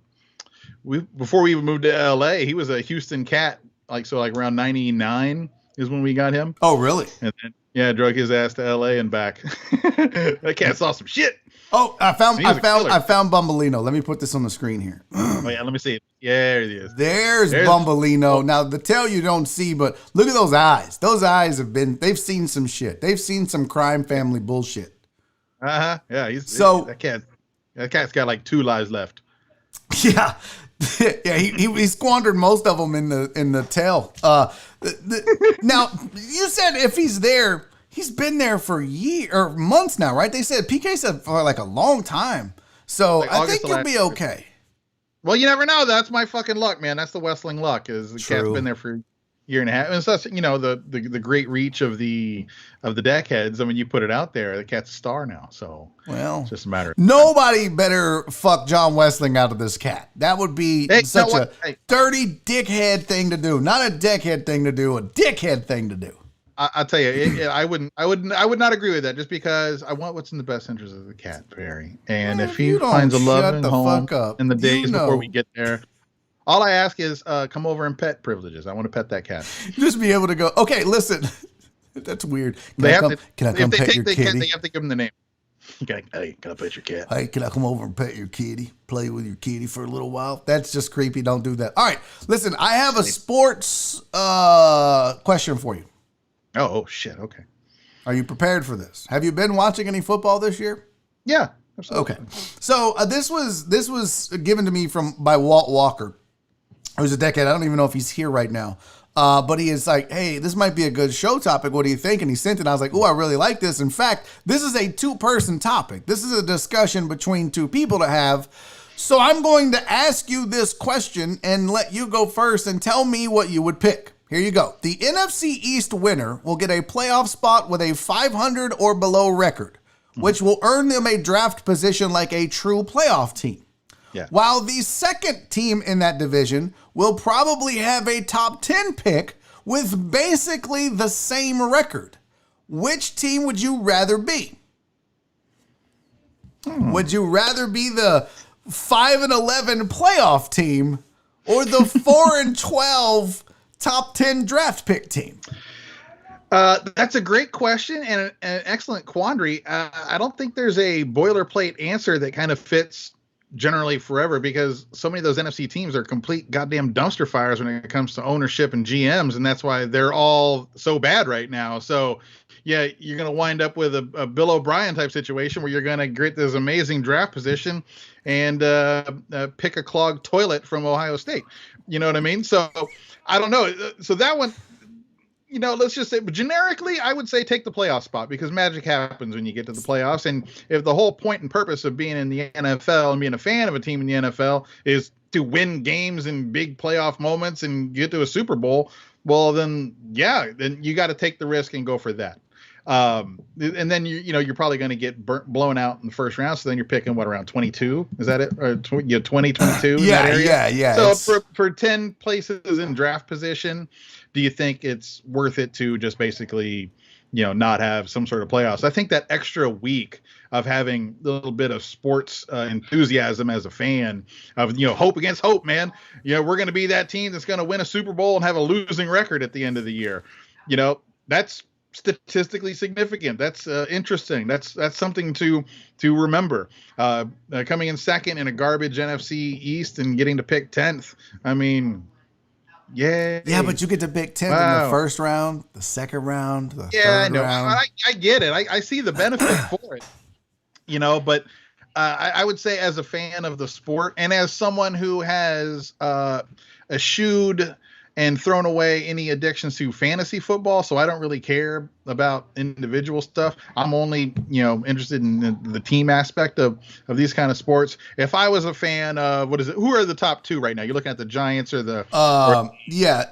Before we even moved to LA, he was a Houston cat. Around 99 is when we got him. Oh, really? And then drug his ass to LA and back. That cat saw some shit. Oh, I found Bumbolino. Let me put this on the screen here. Oh yeah, let me see it. Yeah, there he is. There's Bumbolino. Now the tail you don't see, but look at those eyes. Those eyes they've seen some shit. They've seen some crime family bullshit. Yeah, that cat's got 2 lives left. Yeah. Yeah, he squandered most of them in the tail. Now you said if he's there, he's been there for years or months now, right? They said PK said for a long time. So I think you'll be okay. Well, you never know. That's my fucking luck, man. That's the Wessling luck. Is the cat's been there for a year and a half, and so that's the great reach of the deckheads. I mean, you put it out there, the cat's a star now. So it's just a matter of nobody better fuck John Wessling out of this cat. That would be such a dirty dickhead thing to do. Not a deckhead thing to do, a dickhead thing to do. I'll tell you, I would not agree with that, just because I want what's in the best interest of the cat, Barry. And if he finds a loving home in the days before we get there, all I ask is come over and pet privileges. I want to pet that cat. Just be able to go, okay, listen, that's weird. Can I come pet your kitty? They have to give him the name. Hey, can I pet your cat? Hey, can I come over and pet your kitty? Play with your kitty for a little while? That's just creepy. Don't do that. All right, listen, I have a sports question for you. Oh, shit. Okay. Are you prepared for this? Have you been watching any football this year? Yeah. Absolutely. Okay. So this was given to me by Walt Walker, who's a decade. I don't even know if he's here right now. But he is like, hey, this might be a good show topic. What do you think? And he sent it. And I was like, oh, I really like this. In fact, this is a 2-person topic. This is a discussion between 2 people to have. So I'm going to ask you this question and let you go first and tell me what you would pick. Here you go. The NFC East winner will get a playoff spot with a 500 or below record, which will earn them a draft position like a true playoff team. Yeah. While the second team in that division will probably have a top 10 pick with basically the same record. Which team would you rather be? Would you rather be the 5-11 playoff team or the 4-12 top 10 draft pick team? That's a great question and an excellent quandary. I don't think there's a boilerplate answer that kind of fits generally forever, because so many of those NFC teams are complete goddamn dumpster fires when it comes to ownership and GMs, and that's why they're all so bad right now. So yeah, you're going to wind up with a Bill O'Brien type situation where you're going to get this amazing draft position and pick a clogged toilet from Ohio State. You know what I mean? So I don't know. So that one, let's just say, but generically, I would say take the playoff spot, because magic happens when you get to the playoffs. And if the whole point and purpose of being in the NFL and being a fan of a team in the NFL is to win games in big playoff moments and get to a Super Bowl, well, then you got to take the risk and go for that. And then you're probably going to get blown out in the first round. So then you're picking around 22? Is that it? Or 20, 22 in that area? Yeah. So for 10 places in draft position, do you think it's worth it to just basically, not have some sort of playoffs? I think that extra week of having a little bit of sports enthusiasm as a fan of, hope against hope, man. We're going to be that team that's going to win a Super Bowl and have a losing record at the end of the year. That's statistically significant. That's interesting. That's something to remember. Coming in second in a garbage NFC East and getting to pick 10th. I mean, yeah. Yeah, but you get to pick 10th in the first round, the second round, the third round. I get it. I see the benefit for it. But I would say, as a fan of the sport and as someone who has eschewed and thrown away any addictions to fantasy football, so I don't really care about individual stuff. I'm only, interested in the team aspect of these kind of sports. If I was a fan of, who are the top two right now? You're looking at the Giants or the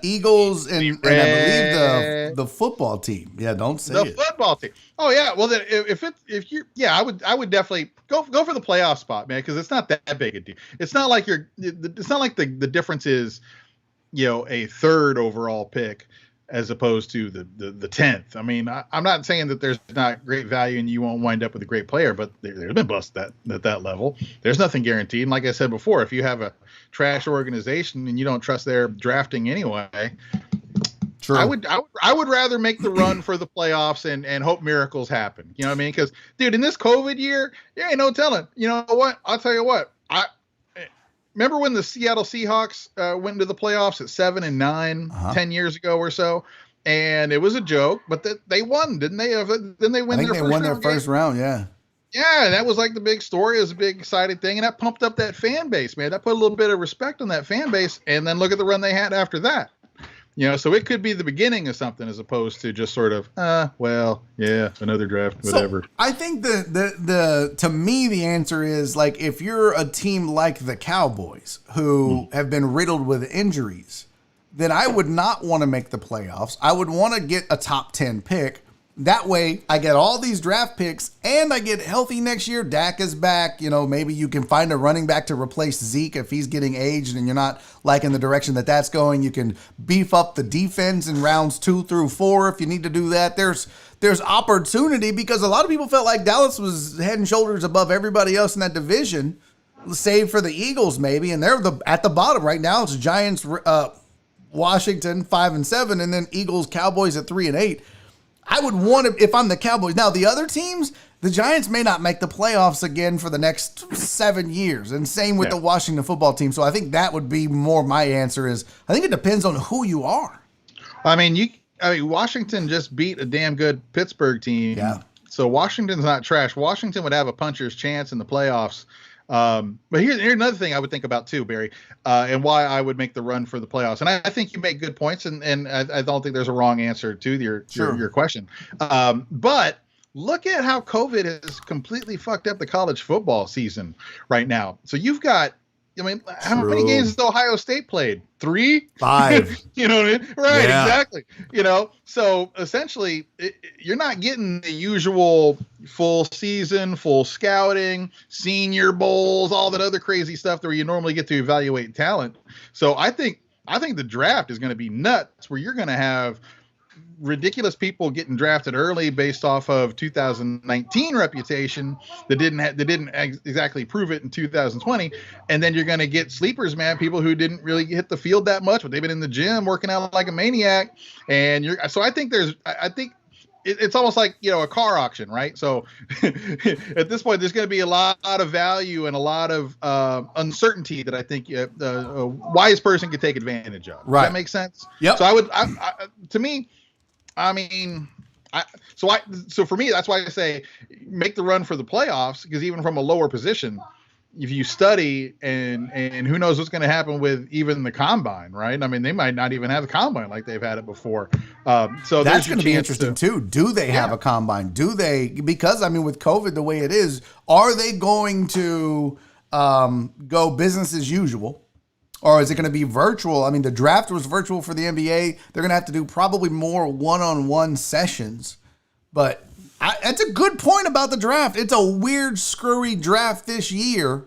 Eagles and I believe the football team. Yeah, don't say the football team. Oh yeah, well then I would definitely go for the playoff spot, man, because it's not that big a deal. It's not like the difference is, a third overall pick as opposed to the 10th. I mean, I'm not saying that there's not great value and you won't wind up with a great player, but there's been busts at that level. There's nothing guaranteed. And like I said before, if you have a trash organization and you don't trust their drafting anyway, true. I would rather make the run for the playoffs and hope miracles happen. You know what I mean? Because, dude, in this COVID year, there ain't no telling. You know what? I'll tell you what. Remember when the Seattle Seahawks went into the playoffs at 7-9, 10 years ago or so, and it was a joke, but they won, didn't they? Didn't they win? They won their first round, yeah. Yeah, and that was like the big story. It was a big exciting thing, and that pumped up that fan base, man. That put a little bit of respect on that fan base, and then look at the run they had after that. So it could be the beginning of something as opposed to just sort of, another draft, whatever. So I think to me, the answer is, like, if you're a team like the Cowboys who have been riddled with injuries, then I would not want to make the playoffs. I would want to get a top 10 pick. That way I get all these draft picks and I get healthy next year. Dak is back. Maybe you can find a running back to replace Zeke if he's getting aged and you're not liking the direction that's going. You can beef up the defense in rounds 2 through 4 if you need to do that. There's opportunity because a lot of people felt like Dallas was head and shoulders above everybody else in that division, save for the Eagles maybe, and they're at the bottom right now. It's Giants, Washington 5-7, and then Eagles, Cowboys at 3-8. I would want to, if I'm the Cowboys. Now, the other teams, the Giants may not make the playoffs again for the next 7 years, and same with the Washington football team. So I think that would be more my answer is, I think it depends on who you are. I mean, Washington just beat a damn good Pittsburgh team. Yeah. So Washington's not trash. Washington would have a puncher's chance in the playoffs. But here's another thing I would think about too, Barry, and why I would make the run for the playoffs. And I think you make good points, and I don't think there's a wrong answer to your question. But look at how COVID has completely fucked up the college football season right now. So you've got, how many games has Ohio State played? 3? 5. You know what I mean? Right, yeah. Exactly. So essentially you're not getting the usual full season, full scouting, senior bowls, all that other crazy stuff where you normally get to evaluate talent. So I think the draft is going to be nuts, where you're going to have ridiculous people getting drafted early based off of 2019 reputation that didn't exactly prove it in 2020, and then you're going to get sleepers, man, people who didn't really hit the field that much, but they've been in the gym working out like a maniac, and I think it's almost like a car auction, right? So at this point, there's going to be a lot of value and a lot of uncertainty that I think a wise person could take advantage of. Right. Does that make sense? Yep. So for me, that's why I say make the run for the playoffs, because even from a lower position, if you study and who knows what's going to happen with even the combine, right? I mean, they might not even have the combine like they've had it before. So that's going to be interesting too. Do they have a combine? Because with COVID the way it is, are they going to go business as usual? Or is it going to be virtual? The draft was virtual for the NBA. They're going to have to do probably more one-on-one sessions. But that's a good point about the draft. It's a weird, screwy draft this year.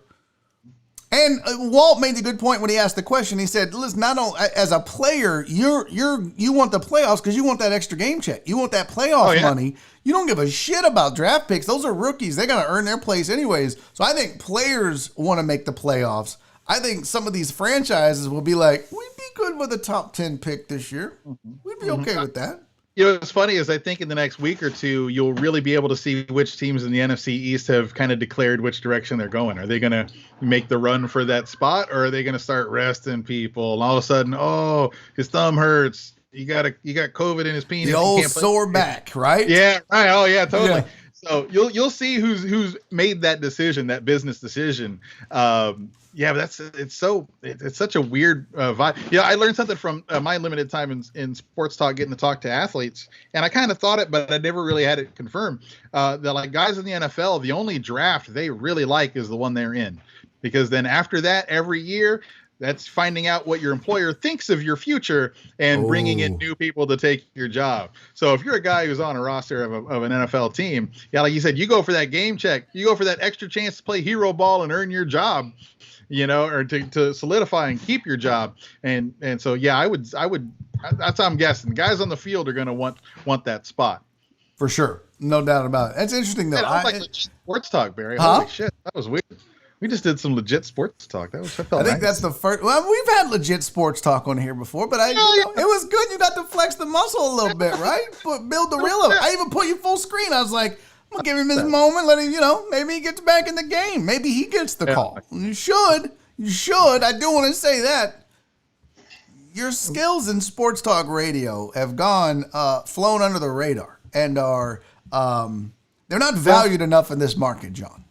And Walt made a good point when he asked the question. He said, listen, not only as a player, you want the playoffs because you want that extra game check. You want that playoff money. You don't give a shit about draft picks. Those are rookies. They got to earn their place anyways. So I think players want to make the playoffs. I think some of these franchises will be like, we'd be good with a top 10 pick this year. We'd be okay with that. What's funny is I think in the next week or two, you'll really be able to see which teams in the NFC East have kind of declared which direction they're going. Are they going to make the run for that spot, or are they going to start resting people? And all of a sudden, oh, his thumb hurts. You got COVID in his penis. The old sore back, right? Yeah. Right. Oh, yeah, totally. Yeah. So you'll see who's made that decision, that business decision. Yeah, but it's such a weird vibe. Yeah, I learned something from my limited time in sports talk, getting to talk to athletes, and I kind of thought it, but I never really had it confirmed. That like guys in the NFL, the only draft they really like is the one they're in, because then after that, every year, that's finding out what your employer thinks of your future and bringing in new people to take your job. So if you're a guy who's on a roster of an NFL team, yeah, like you said, you go for that game check, you go for that extra chance to play hero ball and earn your job, or to solidify and keep your job. And so, yeah, I would, that's how I'm guessing. Guys on the field are going to want that spot. For sure. No doubt about it. That's interesting, though. Man, I was legit sports talk, Barry. Huh? Holy shit. That was weird. We just did some legit sports talk. I think nice. That's the first. Well, we've had legit sports talk on here before, but it was good. You got to flex the muscle a little bit, right? Build the reel up. I even put you full screen. I was like, I'm gonna give him his moment. Let him, maybe he gets back in the game. Maybe he gets the call. You should. I do want to say that your skills in sports talk radio have flown under the radar and are they're not valued enough in this market, John.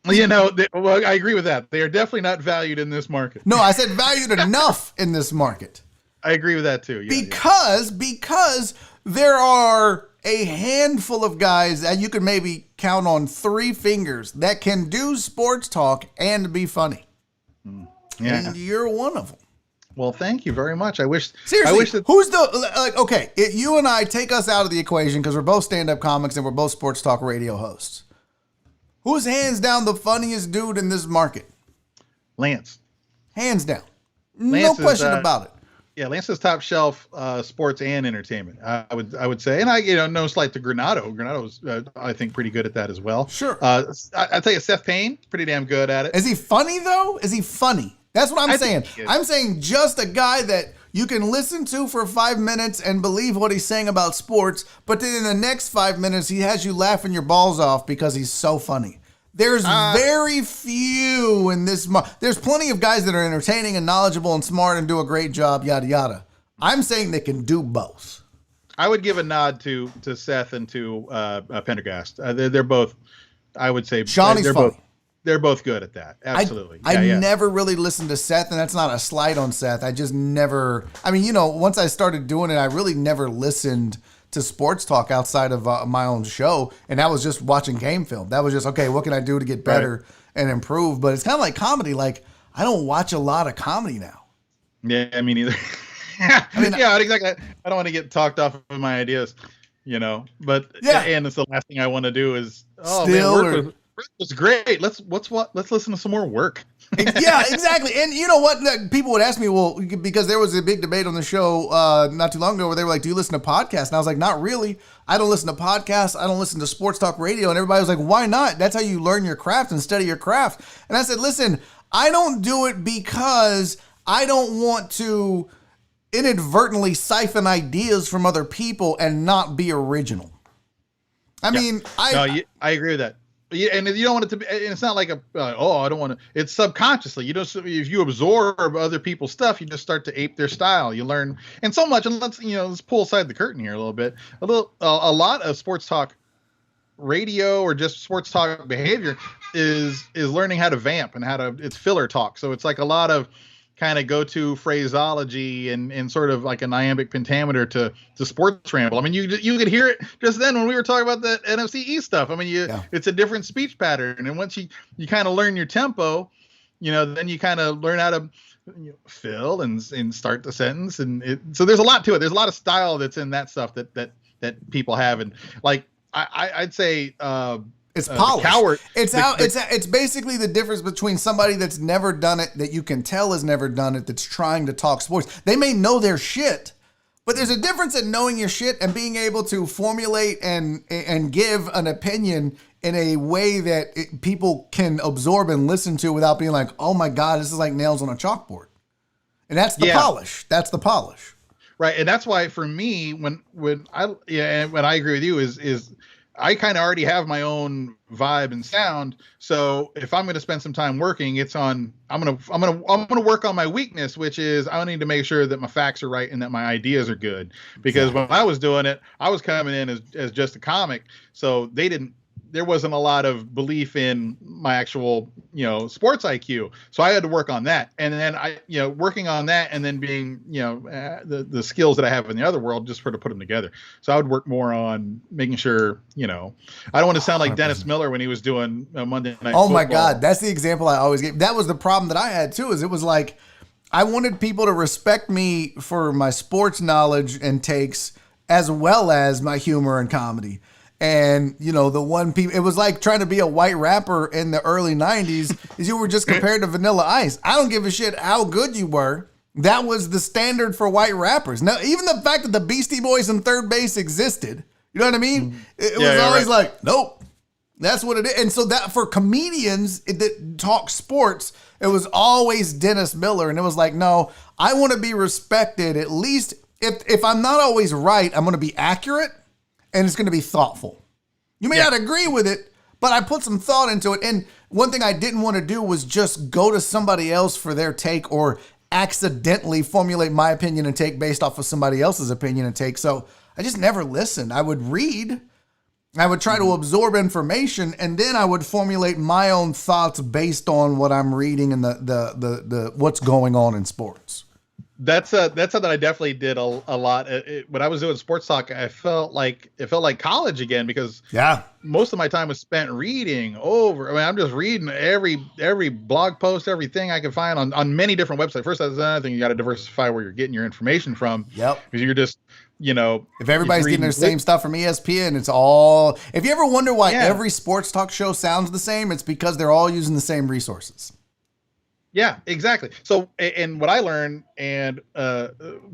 Well, I agree with that. They are definitely not valued in this market. No, I said valued enough in this market. I agree with that too. Yeah, because there are a handful of guys that you can maybe count on 3 fingers that can do sports talk and be funny. Yeah. And you're one of them. Well, thank you very much. Seriously, who's okay, you and I, take us out of the equation because we're both stand-up comics and we're both sports talk radio hosts. Who's hands down the funniest dude in this market? Lance. Hands down. No question about it. Yeah, Lance is top shelf sports and entertainment. I would say, and no slight to Granado. Granado's I think pretty good at that as well. Sure. I tell you, Seth Payne, pretty damn good at it. Is he funny though? Is he funny? That's what I'm saying. I'm saying just a guy that you can listen to for 5 minutes and believe what he's saying about sports, but then in the next 5 minutes, he has you laughing your balls off because he's so funny. There's very few in this. There's plenty of guys that are entertaining and knowledgeable and smart and do a great job, yada, yada. I'm saying they can do both. I would give a nod to Seth and to Pendergast. They're both, I would say, Shawnee's funny. They're both good at that. Absolutely. I never really listened to Seth, and that's not a slight on Seth. I just never, once I started doing it, I really never listened to sports talk outside of my own show. And that was just watching game film. That was just, okay, what can I do to get better and improve? But it's kind of like comedy. Like, I don't watch a lot of comedy now. Yeah, me neither. Exactly. I don't want to get talked off of my ideas, but and it's the last thing I want to do is, work was great. Let's listen to some more work. Yeah, exactly. And you know what? People would ask me, well, because there was a big debate on the show not too long ago where they were like, do you listen to podcasts? And I was like, not really. I don't listen to podcasts. I don't listen to sports talk radio. And everybody was like, why not? That's how you learn your craft and study your craft. And I said, listen, I don't do it because I don't want to inadvertently siphon ideas from other people and not be original. I agree with that. Yeah, and you don't want it to be. And it's not like I don't want to. It's subconsciously. If you absorb other people's stuff, you just start to ape their style. You learn, and so much. And let's pull aside the curtain here a little bit. A lot of sports talk radio or just sports talk behavior is learning how to vamp and it's filler talk. So it's like a lot of kind of go-to phraseology and sort of like an iambic pentameter to sports ramble. I mean, you could hear it just then when we were talking about the NFC East stuff. I mean, it's a different speech pattern. And once you kind of learn your tempo, then you kind of learn how to fill and start the sentence. And so there's a lot to it. There's a lot of style that's in that stuff that people have. And like, I'd say, it's polished. It's basically the difference between somebody that's never done it, that you can tell has never done it, that's trying to talk sports. They may know their shit, but there's a difference in knowing your shit and being able to formulate and give an opinion in a way that people can absorb and listen to without being like, oh my God, this is like nails on a chalkboard. And that's the polish. That's the polish. Right. And that's why for me, when I agree with you is I kind of already have my own vibe and sound. So if I'm going to spend some time working, I'm going to work on my weakness, which is I need to make sure that my facts are right and that my ideas are good. Because when I was doing it, I was coming in as just a comic. So there wasn't a lot of belief in my actual, sports IQ. So I had to work on that. And then working on that and then being, the skills that I have in the other world, just to put them together. So I would work more on making sure, I don't want to sound like 100%. Dennis Miller when he was doing Monday Night Football. Oh my God. That's the example I always gave. That was the problem that I had too, is it was like, I wanted people to respect me for my sports knowledge and takes as well as my humor and comedy. And, it was like trying to be a white rapper in the early 90s is you were just compared to Vanilla Ice. I don't give a shit how good you were. That was the standard for white rappers. Now, even the fact that the Beastie Boys and Third Base existed, you know what I mean? It was always like, nope, that's what it is. And so that for comedians that talk sports, it was always Dennis Miller. And it was like, no, I want to be respected. At least if I'm not always right, I'm going to be accurate. And it's going to be thoughtful. You may not agree with it, but I put some thought into it. And one thing I didn't want to do was just go to somebody else for their take or accidentally formulate my opinion and take based off of somebody else's opinion and take. So I just never listened. I would read, I would try to absorb information, and then I would formulate my own thoughts based on what I'm reading and the what's going on in sports. That's something I definitely did a lot. When I was doing sports talk, it felt like college again, because most of my time was spent reading over. I mean, I'm just reading every blog post, everything I can find on many different websites. First, that's another thing. You got to diversify where you're getting your information from. Yep. Because you're just, if everybody's getting their same stuff from ESPN, it's all. If you ever wonder why every sports talk show sounds the same, it's because they're all using the same resources. Yeah, exactly. So, and what I learned, and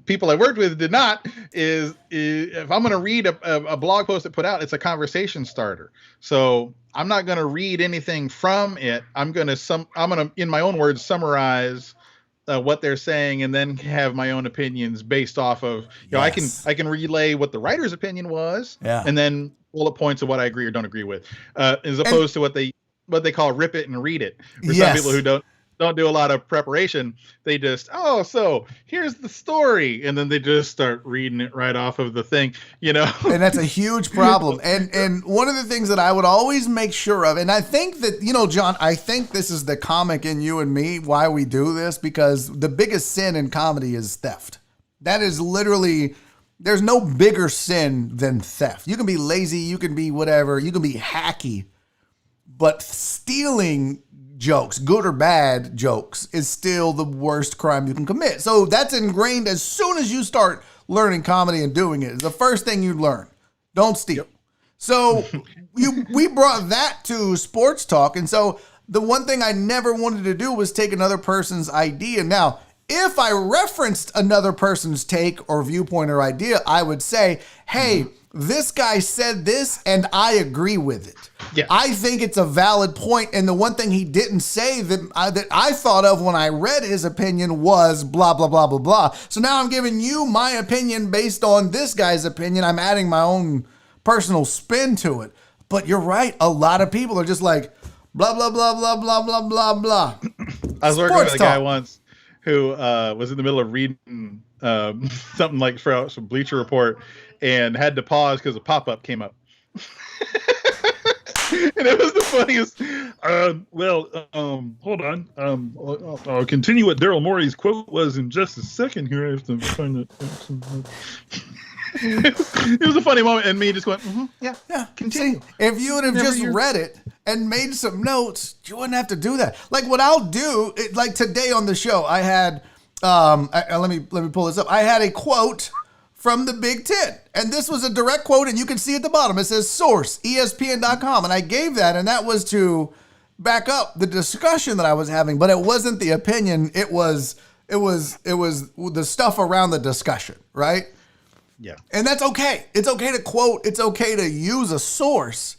people I worked with did not, is if I'm going to read a blog post that put out, it's a conversation starter. So I'm not going to read anything from it. I'm going to, in my own words, summarize what they're saying, and then have my own opinions based off of, I can relay what the writer's opinion was, and then bullet points of what I agree or don't agree with, as opposed to what they call rip it and read it. For some people who don't do a lot of preparation, they just, so here's the story, and then they just start reading it right off of the thing, And that's a huge problem. And one of the things that I would always make sure of, and I think that, John, I think this is the comic in you and me, why we do this, because the biggest sin in comedy is theft. That is literally, there's no bigger sin than theft. You can be lazy, you can be whatever, you can be hacky, but stealing jokes, good or bad jokes, is still the worst crime you can commit. So that's ingrained as soon as you start learning comedy and doing it. It's the first thing you learn. Don't steal. So we brought that to sports talk. And so the one thing I never wanted to do was take another person's idea. Now, if I referenced another person's take or viewpoint or idea, I would say, hey, this guy said this and I agree with it. Yeah. I think it's a valid point. And the one thing he didn't say that I thought of when I read his opinion was blah, blah, blah, blah, blah. So now I'm giving you my opinion based on this guy's opinion. I'm adding my own personal spin to it. But you're right. A lot of people are just like blah, blah, blah, blah, blah, blah, blah, blah. I was working with a guy once who was in the middle of reading something like from Bleacher Report and had to pause because a pop-up came up. And it was the funniest. Hold on. I'll continue what Daryl Morey's quote was in just a second here. I have to find it. It was a funny moment, and me just went, yeah, continue. See, if you would have just read it and made some notes, you wouldn't have to do that. Like what I'll do, like today on the show, I had, let me pull this up. I had a quote from the Big Ten, and this was a direct quote, and you can see at the bottom, it says source, ESPN.com, and I gave that, and that was to back up the discussion that I was having, but it wasn't the opinion, it was the stuff around the discussion, right? Yeah. And that's okay. It's okay to quote, it's okay to use a source,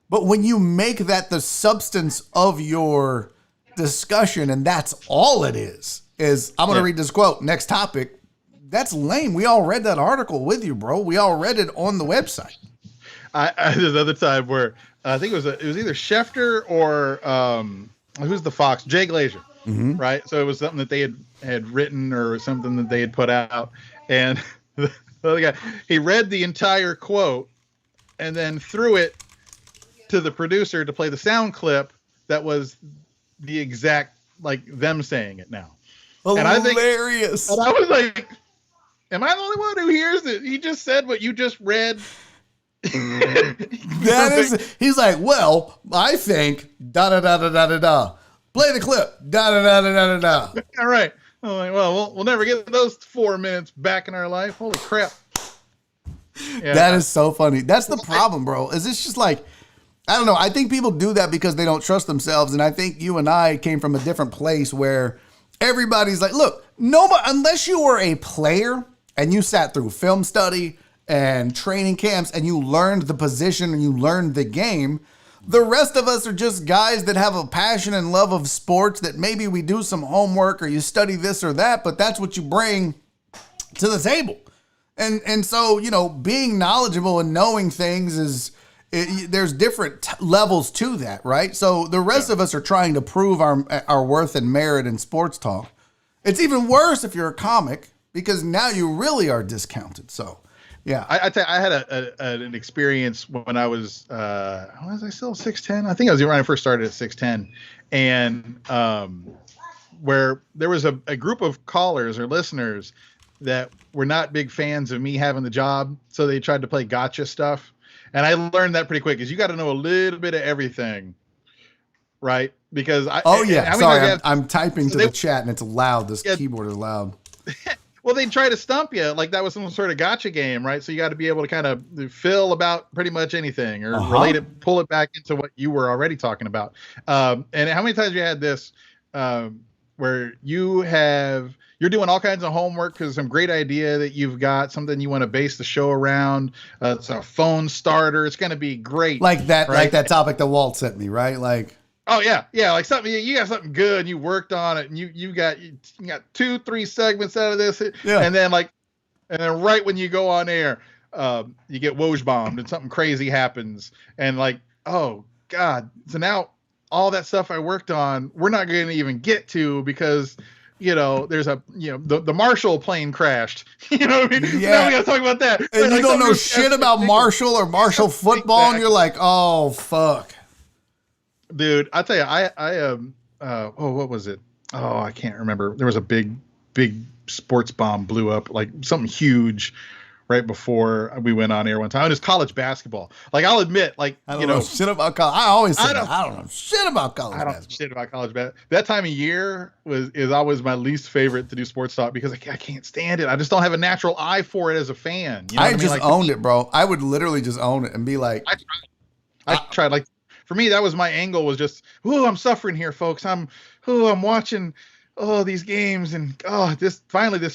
but when you make that the substance of your discussion, and that's all it is I'm going to read this quote, next topic, That's lame. We all read that article with you, bro. We all read it on the website. There's another time where I think it was either Schefter or who's the Fox? Jay Glazer, right? So it was something that they had written or something that they had put out, and the other guy, he read the entire quote and then threw it to the producer to play the sound clip that was the exact like them saying it now. Hilarious. And I was like, am I the only one who hears it? He just said what you just read. He's like, well, I think da da da da da da da. Play the clip. Da da da da da da da. All right. I'm like, well, we'll never get those 4 minutes back in our life. Holy crap. Yeah. That is so funny. That's the problem, bro. Is it's just like, I don't know. I think people do that because they don't trust themselves. And I think you and I came from a different place where everybody's like, look, nobody, unless you were a player and you sat through film study and training camps and you learned the position and you learned the game, the rest of us are just guys that have a passion and love of sports that maybe we do some homework or you study this or that, but that's what you bring to the table. And so, you know, being knowledgeable and knowing things there's different levels to that, right? So the rest of us are trying to prove our worth and merit in sports talk. It's even worse if you're a comic because now you really are discounted. So, yeah. I tell you, I had an experience when I was I still 6'10"? I think I was when I first started at 6'10", and where there was a group of callers or listeners that were not big fans of me having the job, so they tried to play gotcha stuff. And I learned that pretty quick because you got to know a little bit of everything, right? Because I'm typing to the chat and it's loud. This keyboard is loud. Well, they try to stump you like that was some sort of gotcha game, right? So you got to be able to kind of fill about pretty much anything or relate it, pull it back into what you were already talking about. And how many times have you had this where you're doing all kinds of homework because some great idea that you've got, something you want to base the show around. It's a phone starter. It's going to be great. Like that, right? like that topic that Walt sent me, right? Like, oh yeah. Yeah. Like something, you got something good and you worked on it and you got 2-3 segments out of this. Yeah. And then right when you go on air, you get Woj bombed and something crazy happens. And like, oh God. So now all that stuff I worked on, we're not going to even get to because there's the Marshall plane crashed. You know what I mean? Yeah. Now we got to talk about that. And you don't know shit about Marshall or Marshall football, exactly. and you're like, oh fuck, dude. I'll tell you, what was it? Oh, I can't remember. There was a big sports bomb blew up, like something huge, right before we went on air one time. It was college basketball. Like I'll admit, like I don't know shit about college. I always say I don't know shit about college. I don't know shit about college basketball. That time of year is always my least favorite to do sports talk because I can't stand it. I just don't have a natural eye for it as a fan. You know I just owned it, bro. I would literally just own it and be like, I tried. Like for me, that was my angle. Was just, I'm suffering here, folks. I'm watching these games and this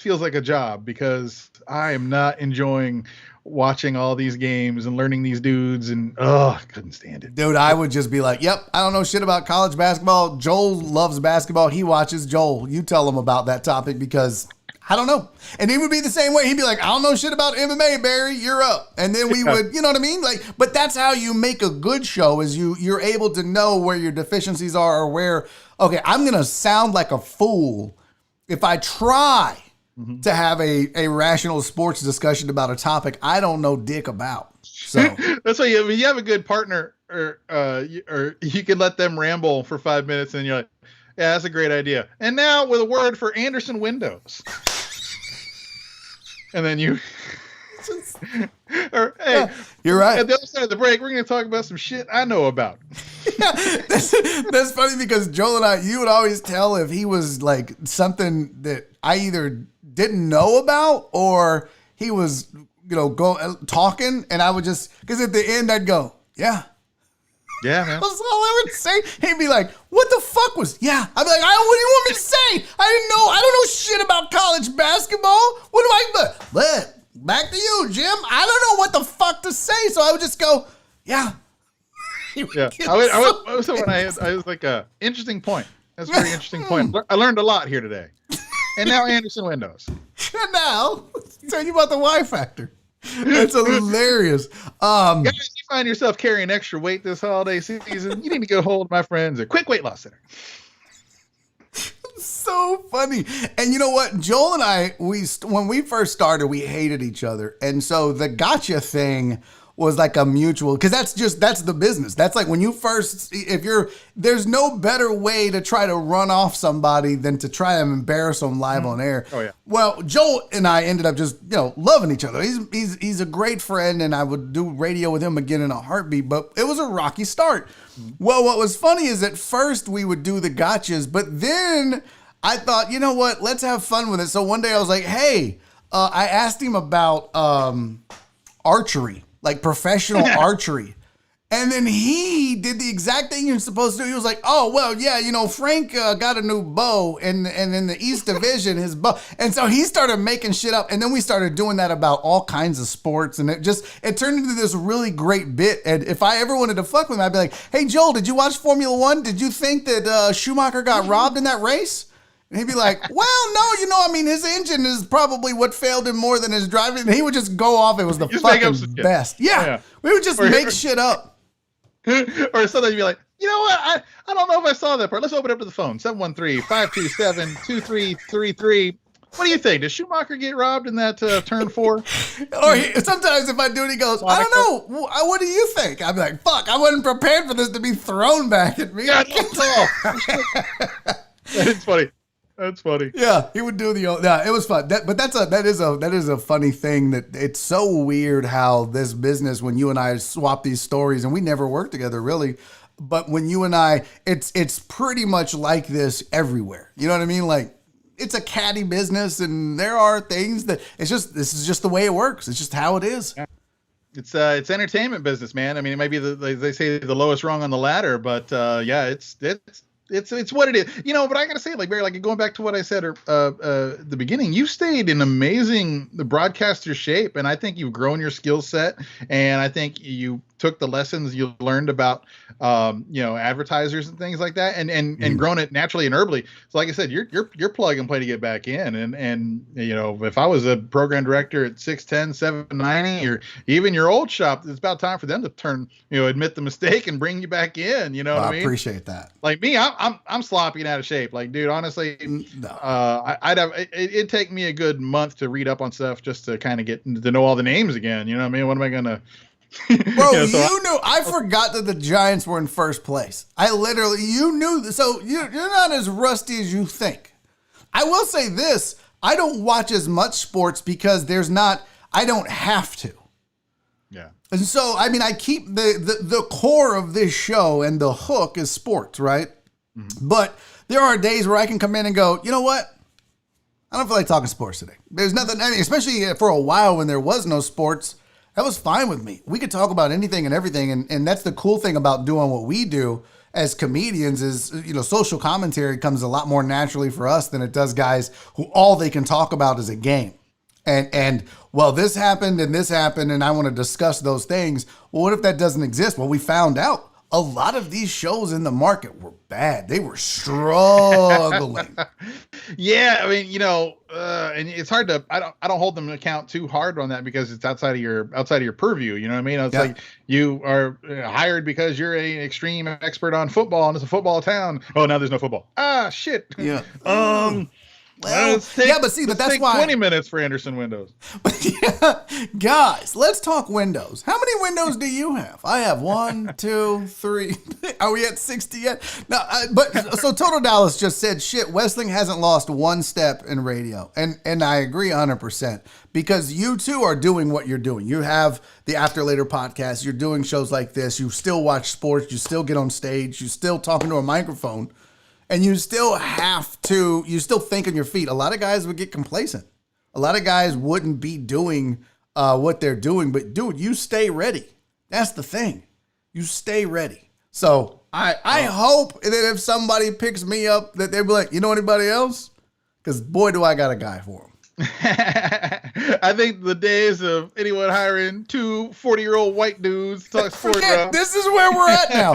feels like a job because I am not enjoying watching all these games and learning these dudes and I couldn't stand it. Dude, I would just be like, yep, I don't know shit about college basketball. Joel loves basketball. He watches. Joel, you tell him about that topic because I don't know. And he would be the same way. He'd be like, I don't know shit about MMA, Barry. You're up. And then we would, you know what I mean? Like, but that's how you make a good show is you're able to know where your deficiencies are or where, okay, I'm going to sound like a fool if I try to have a rational sports discussion about a topic I don't know dick about. So that's why you have a good partner or you can let them ramble for 5 minutes and you're like, yeah, that's a great idea. And now with a word for Anderson Windows. And then you or hey, you're right. At the other side of the break, we're going to talk about some shit I know about. Yeah, that's funny because Joel and I, you would always tell if he was like something that I either didn't know about or he was, talking, and I would just because at the end I'd go, yeah, man. That's all I would say. He'd be like, what the fuck was? Yeah, I'd be like, what do you want me to say? I don't know shit about college basketball. What do I? But back to you, Jim. I don't know what the fuck to say, so I would just go, yeah. Yeah, I was like, interesting point. That's a very interesting point. I learned a lot here today. And now Anderson Windows. And now, tell you about the Y factor. That's hilarious. Guys, you find yourself carrying extra weight this holiday season, you need to go hold my friends at Quick Weight Loss Center. So funny. And you know what? Joel and I, when we first started, we hated each other. And so the gotcha thing was like a mutual, because that's the business. That's like when you first, there's no better way to try to run off somebody than to try and embarrass them live on air. Oh, yeah. Well, Joel and I ended up just, loving each other. He's a great friend, and I would do radio with him again in a heartbeat, but it was a rocky start. Well, what was funny is at first we would do the gotchas, but then I thought, you know what, let's have fun with it. So one day I was like, hey, I asked him about archery, like professional archery. And then he did the exact thing you're supposed to do. He was like, oh, well, yeah, Frank got a new bow, and in the East Division, his bow. And so he started making shit up. And then we started doing that about all kinds of sports. And it turned into this really great bit. And if I ever wanted to fuck with him, I'd be like, hey, Joel, did you watch Formula One? Did you think that Schumacher got robbed in that race? And he'd be like, well, no, his engine is probably what failed him more than his driving. And he would just go off. It was the fucking best. Yeah. We would just make shit up. Or sometimes you'd be like, you know what? I don't know if I saw that part. Let's open up to the phone. 713-527-2333. What do you think? Does Schumacher get robbed in that turn 4? Or sometimes if I do it, he goes, I don't know. What do you think? I'd be like, fuck, I wasn't prepared for this to be thrown back at me. Yeah, it's funny. That's funny. Yeah, he would do it was fun. That is a funny thing, that it's so weird how this business, when you and I swap these stories, and we never worked together really, but when you and I, it's pretty much like this everywhere. You know what I mean? Like, it's a catty business, and there are things that this is just the way it works. It's just how it is. Yeah. It's entertainment business, man. I mean, it might be they say the lowest rung on the ladder, but it's what it is, but I gotta say, like, Barry, like, going back to what I said at the beginning, you stayed in amazing broadcaster shape, and I think you've grown your skill set, and I think you took the lessons you learned about advertisers and things like that, and grown it naturally and herbally. So like I said, you're plug and play to get back in, and if I was a program director at 6'10", 790, or even your old shop, it's about time for them to admit the mistake and bring you back in. What I mean? I appreciate that. Like me, I'm sloppy and out of shape. Like, dude, honestly, it'd take me a good month to read up on stuff just to kind of get to know all the names again. You know what I mean? What am I gonna? Bro, I forgot that the Giants were in first place. You knew, so you're not as rusty as you think. I will say this, I don't watch as much sports because I don't have to. Yeah. And so, I mean, I keep the core of this show, and the hook is sports, right? Mm-hmm. But there are days where I can come in and go, you know what? I don't feel like talking sports today. There's nothing, especially for a while when there was no sports. That was fine with me. We could talk about anything and everything. And that's the cool thing about doing what we do as comedians is, social commentary comes a lot more naturally for us than it does guys who all they can talk about is a game. And well, this happened and I want to discuss those things. Well, what if that doesn't exist? Well, we found out a lot of these shows in the market were bad. They were struggling. Yeah, I mean, and it's hard to. I don't hold them to account too hard on that because it's outside of your purview. You know what I mean? It's like you are hired because you're an extreme expert on football and it's a football town. Oh, now there's no football. Ah, shit. Yeah. Well, but that's why 20 minutes for Anderson Windows. Yeah, guys, let's talk windows. How many windows do you have? I have 1, 2, 3. Are we at 60 yet? No, so Total Dallas just said, shit, WESSLING hasn't lost one step in radio. And I agree 100% because you too are doing what you're doing. You have the After Later podcast. You're doing shows like this. You still watch sports. You still get on stage. You still talking to a microphone. And you still think on your feet. A lot of guys would get complacent. A lot of guys wouldn't be doing what they're doing. But, dude, you stay ready. That's the thing. You stay ready. So I hope that if somebody picks me up, that they'll be like, you know anybody else? Because, boy, do I got a guy for them. I think the days of anyone hiring 2 40-year-old white dudes to talk sports. This is where we're at now.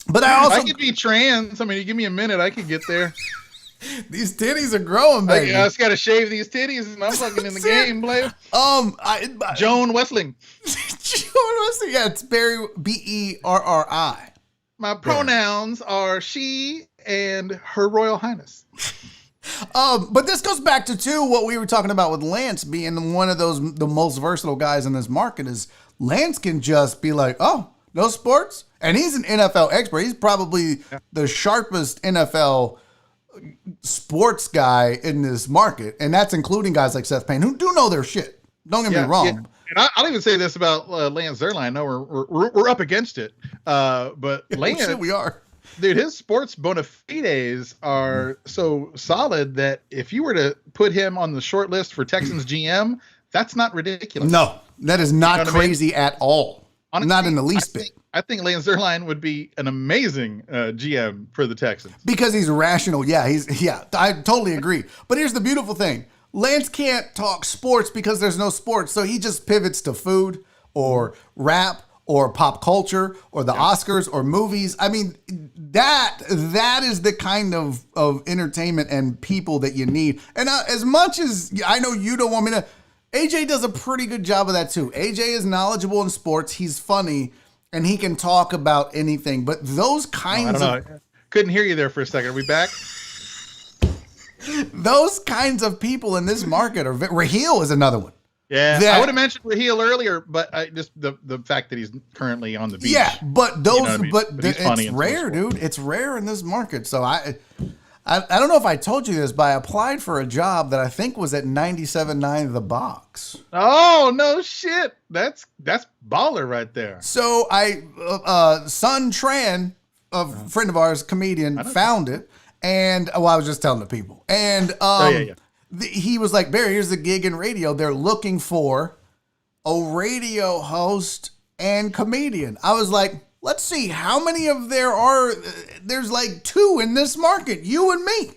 But I could be trans. I mean, you give me a minute, I could get there. These titties are growing, baby. I just gotta shave these titties, and I'm fucking in the game, play. Joan Wessling. Joan Wessling. Yeah, it's Berry Berri. My pronouns are she and Her Royal Highness. But this goes back to too what we were talking about with Lance being one of the most versatile guys in this market. Is Lance can just be like, oh, no sports, and he's an NFL expert. He's probably the sharpest NFL sports guy in this market, and that's including guys like Seth Payne who do know their shit. Don't get me wrong. Yeah. And I'll even say this about Lance Zierlein. No, we're up against it, but Lance, we are. Dude, his sports bona fides are so solid that if you were to put him on the short list for Texans GM, that's not ridiculous. No, that is not crazy at all. Honestly, not in the least bit. I think Lance Zierlein would be an amazing GM for the Texans. Because he's rational. Yeah, I totally agree. But here's the beautiful thing. Lance can't talk sports because there's no sports. So he just pivots to food or rap or pop culture or the Oscars or movies. I mean, that is the kind of entertainment and people that you need. And as much as I know you don't want me to, AJ does a pretty good job of that too. AJ is knowledgeable in sports. He's funny and he can talk about anything. But those kinds of... Couldn't hear you there for a second. Are we back? Those kinds of people in this market are... Raheel is another one. Yeah, I would have mentioned Raheel earlier, but I just the fact that he's currently on the beach. Yeah, but those, you know what I mean? but it's rare, dude. It's rare in this market. So I don't know if I told you this, but I applied for a job that I think was at 97.9 The Box. Oh no, shit! That's baller right there. So Sun Tran, a friend of ours, comedian, found it, and I was just telling the people, and he was like, Barry, here's the gig in radio. They're looking for a radio host and comedian. I was like, let's see how many of there are. There's like 2 in this market, you and me.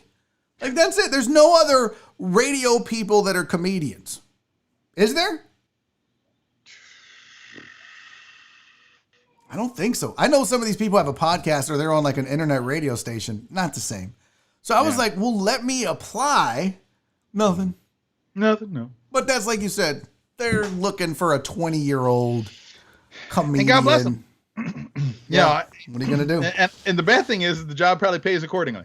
Like, that's it. There's no other radio people that are comedians. Is there? I don't think so. I know some of these people have a podcast or they're on like an internet radio station. Not the same. So I was like, well, let me apply. Nothing. No. But that's like you said. They're looking for a 20-year-old comedian. And God bless them. Yeah. What are you going to do? And the bad thing is the job probably pays accordingly.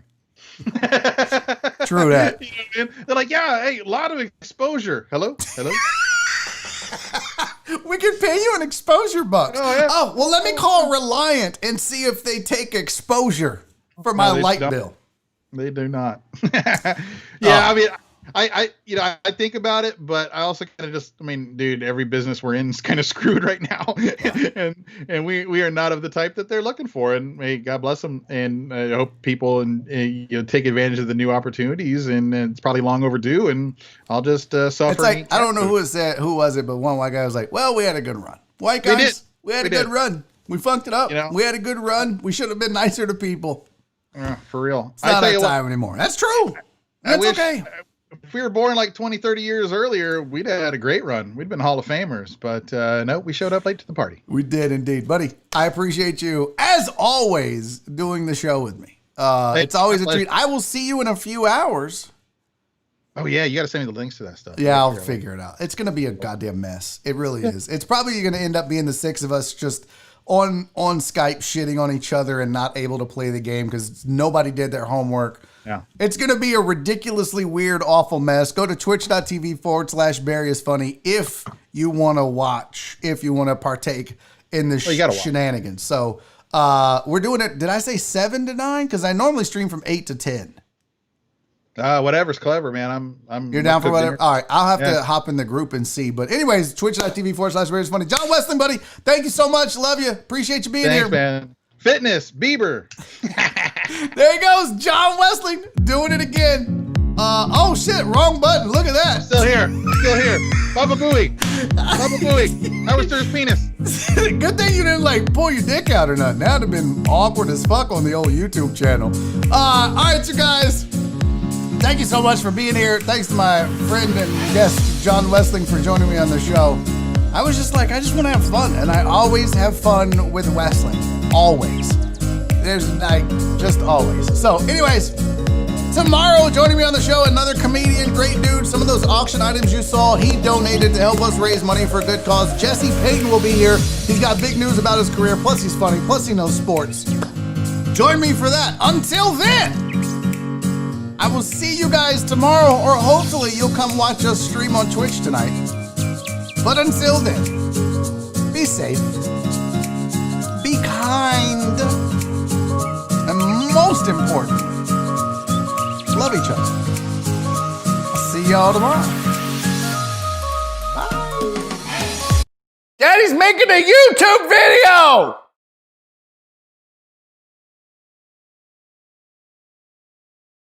True that. You know what I mean? They're like, hey, a lot of exposure. Hello? We can pay you an exposure bucks. Oh, yeah. Oh, well, let me call Reliant and see if they take exposure for my light bill. They do not. I mean, I think about it, but I also kind of just, dude, every business we're in is kind of screwed right now. and we are not of the type that they're looking for. And hey, God bless them. And I hope people take advantage of the new opportunities. And it's probably long overdue. And I'll just suffer. It's like, I don't know who was it, but one white guy was like, well, we had a good run. White guys, we had a good run. We funked it up. We had a good run. We should have been nicer to people. For real. It's not our time anymore. That's true. That's okay. If we were born like 20, 30 years earlier, we'd have had a great run. We'd been Hall of Famers, but no, we showed up late to the party. We did indeed. Buddy, I appreciate you, as always, doing the show with me. It's always a treat. I will see you in a few hours. Oh, yeah, you got to send me the links to that stuff. Yeah, I'll figure it out. It's going to be a goddamn mess. It really is. It's probably going to end up being the 6 of us just on Skype shitting on each other and not able to play the game because nobody did their homework. Yeah. It's going to be a ridiculously weird, awful mess. Go to twitch.tv/Barry is funny if you want to watch, if you want to partake in the shenanigans. So we're doing it. Did I say 7 to 9? Because I normally stream from 8 to 10. Whatever's clever, man. You're down for whatever? All right. I'll have to hop in the group and see. But anyways, twitch.tv/Barry is funny. John Wessling, buddy. Thank you so much. Love you. Appreciate you being here. Thanks, man. Fitness, Bieber. There he goes, John Wessling, doing it again. Oh shit, wrong button. Look at that. Still here. Baba Booey. How was their penis? Good thing you didn't pull your dick out or nothing. That'd have been awkward as fuck on the old YouTube channel. All right, you guys. Thank you so much for being here. Thanks to my friend and guest, John Wessling, for joining me on the show. I was just I just want to have fun, and I always have fun with wrestling. Always. Just always. So anyways, Tomorrow, joining me on the show, another comedian, great dude. Some of those auction items you saw, he donated to help us raise money for a good cause. Jesse Payton will be here. He's got big news about his career, plus he's funny, plus he knows sports. Join me for that. Until then, I will see you guys tomorrow, or hopefully you'll come watch us stream on Twitch tonight. But until then, be safe, be kind, and most important, love each other. I'll see y'all tomorrow. Bye. Daddy's making a YouTube video!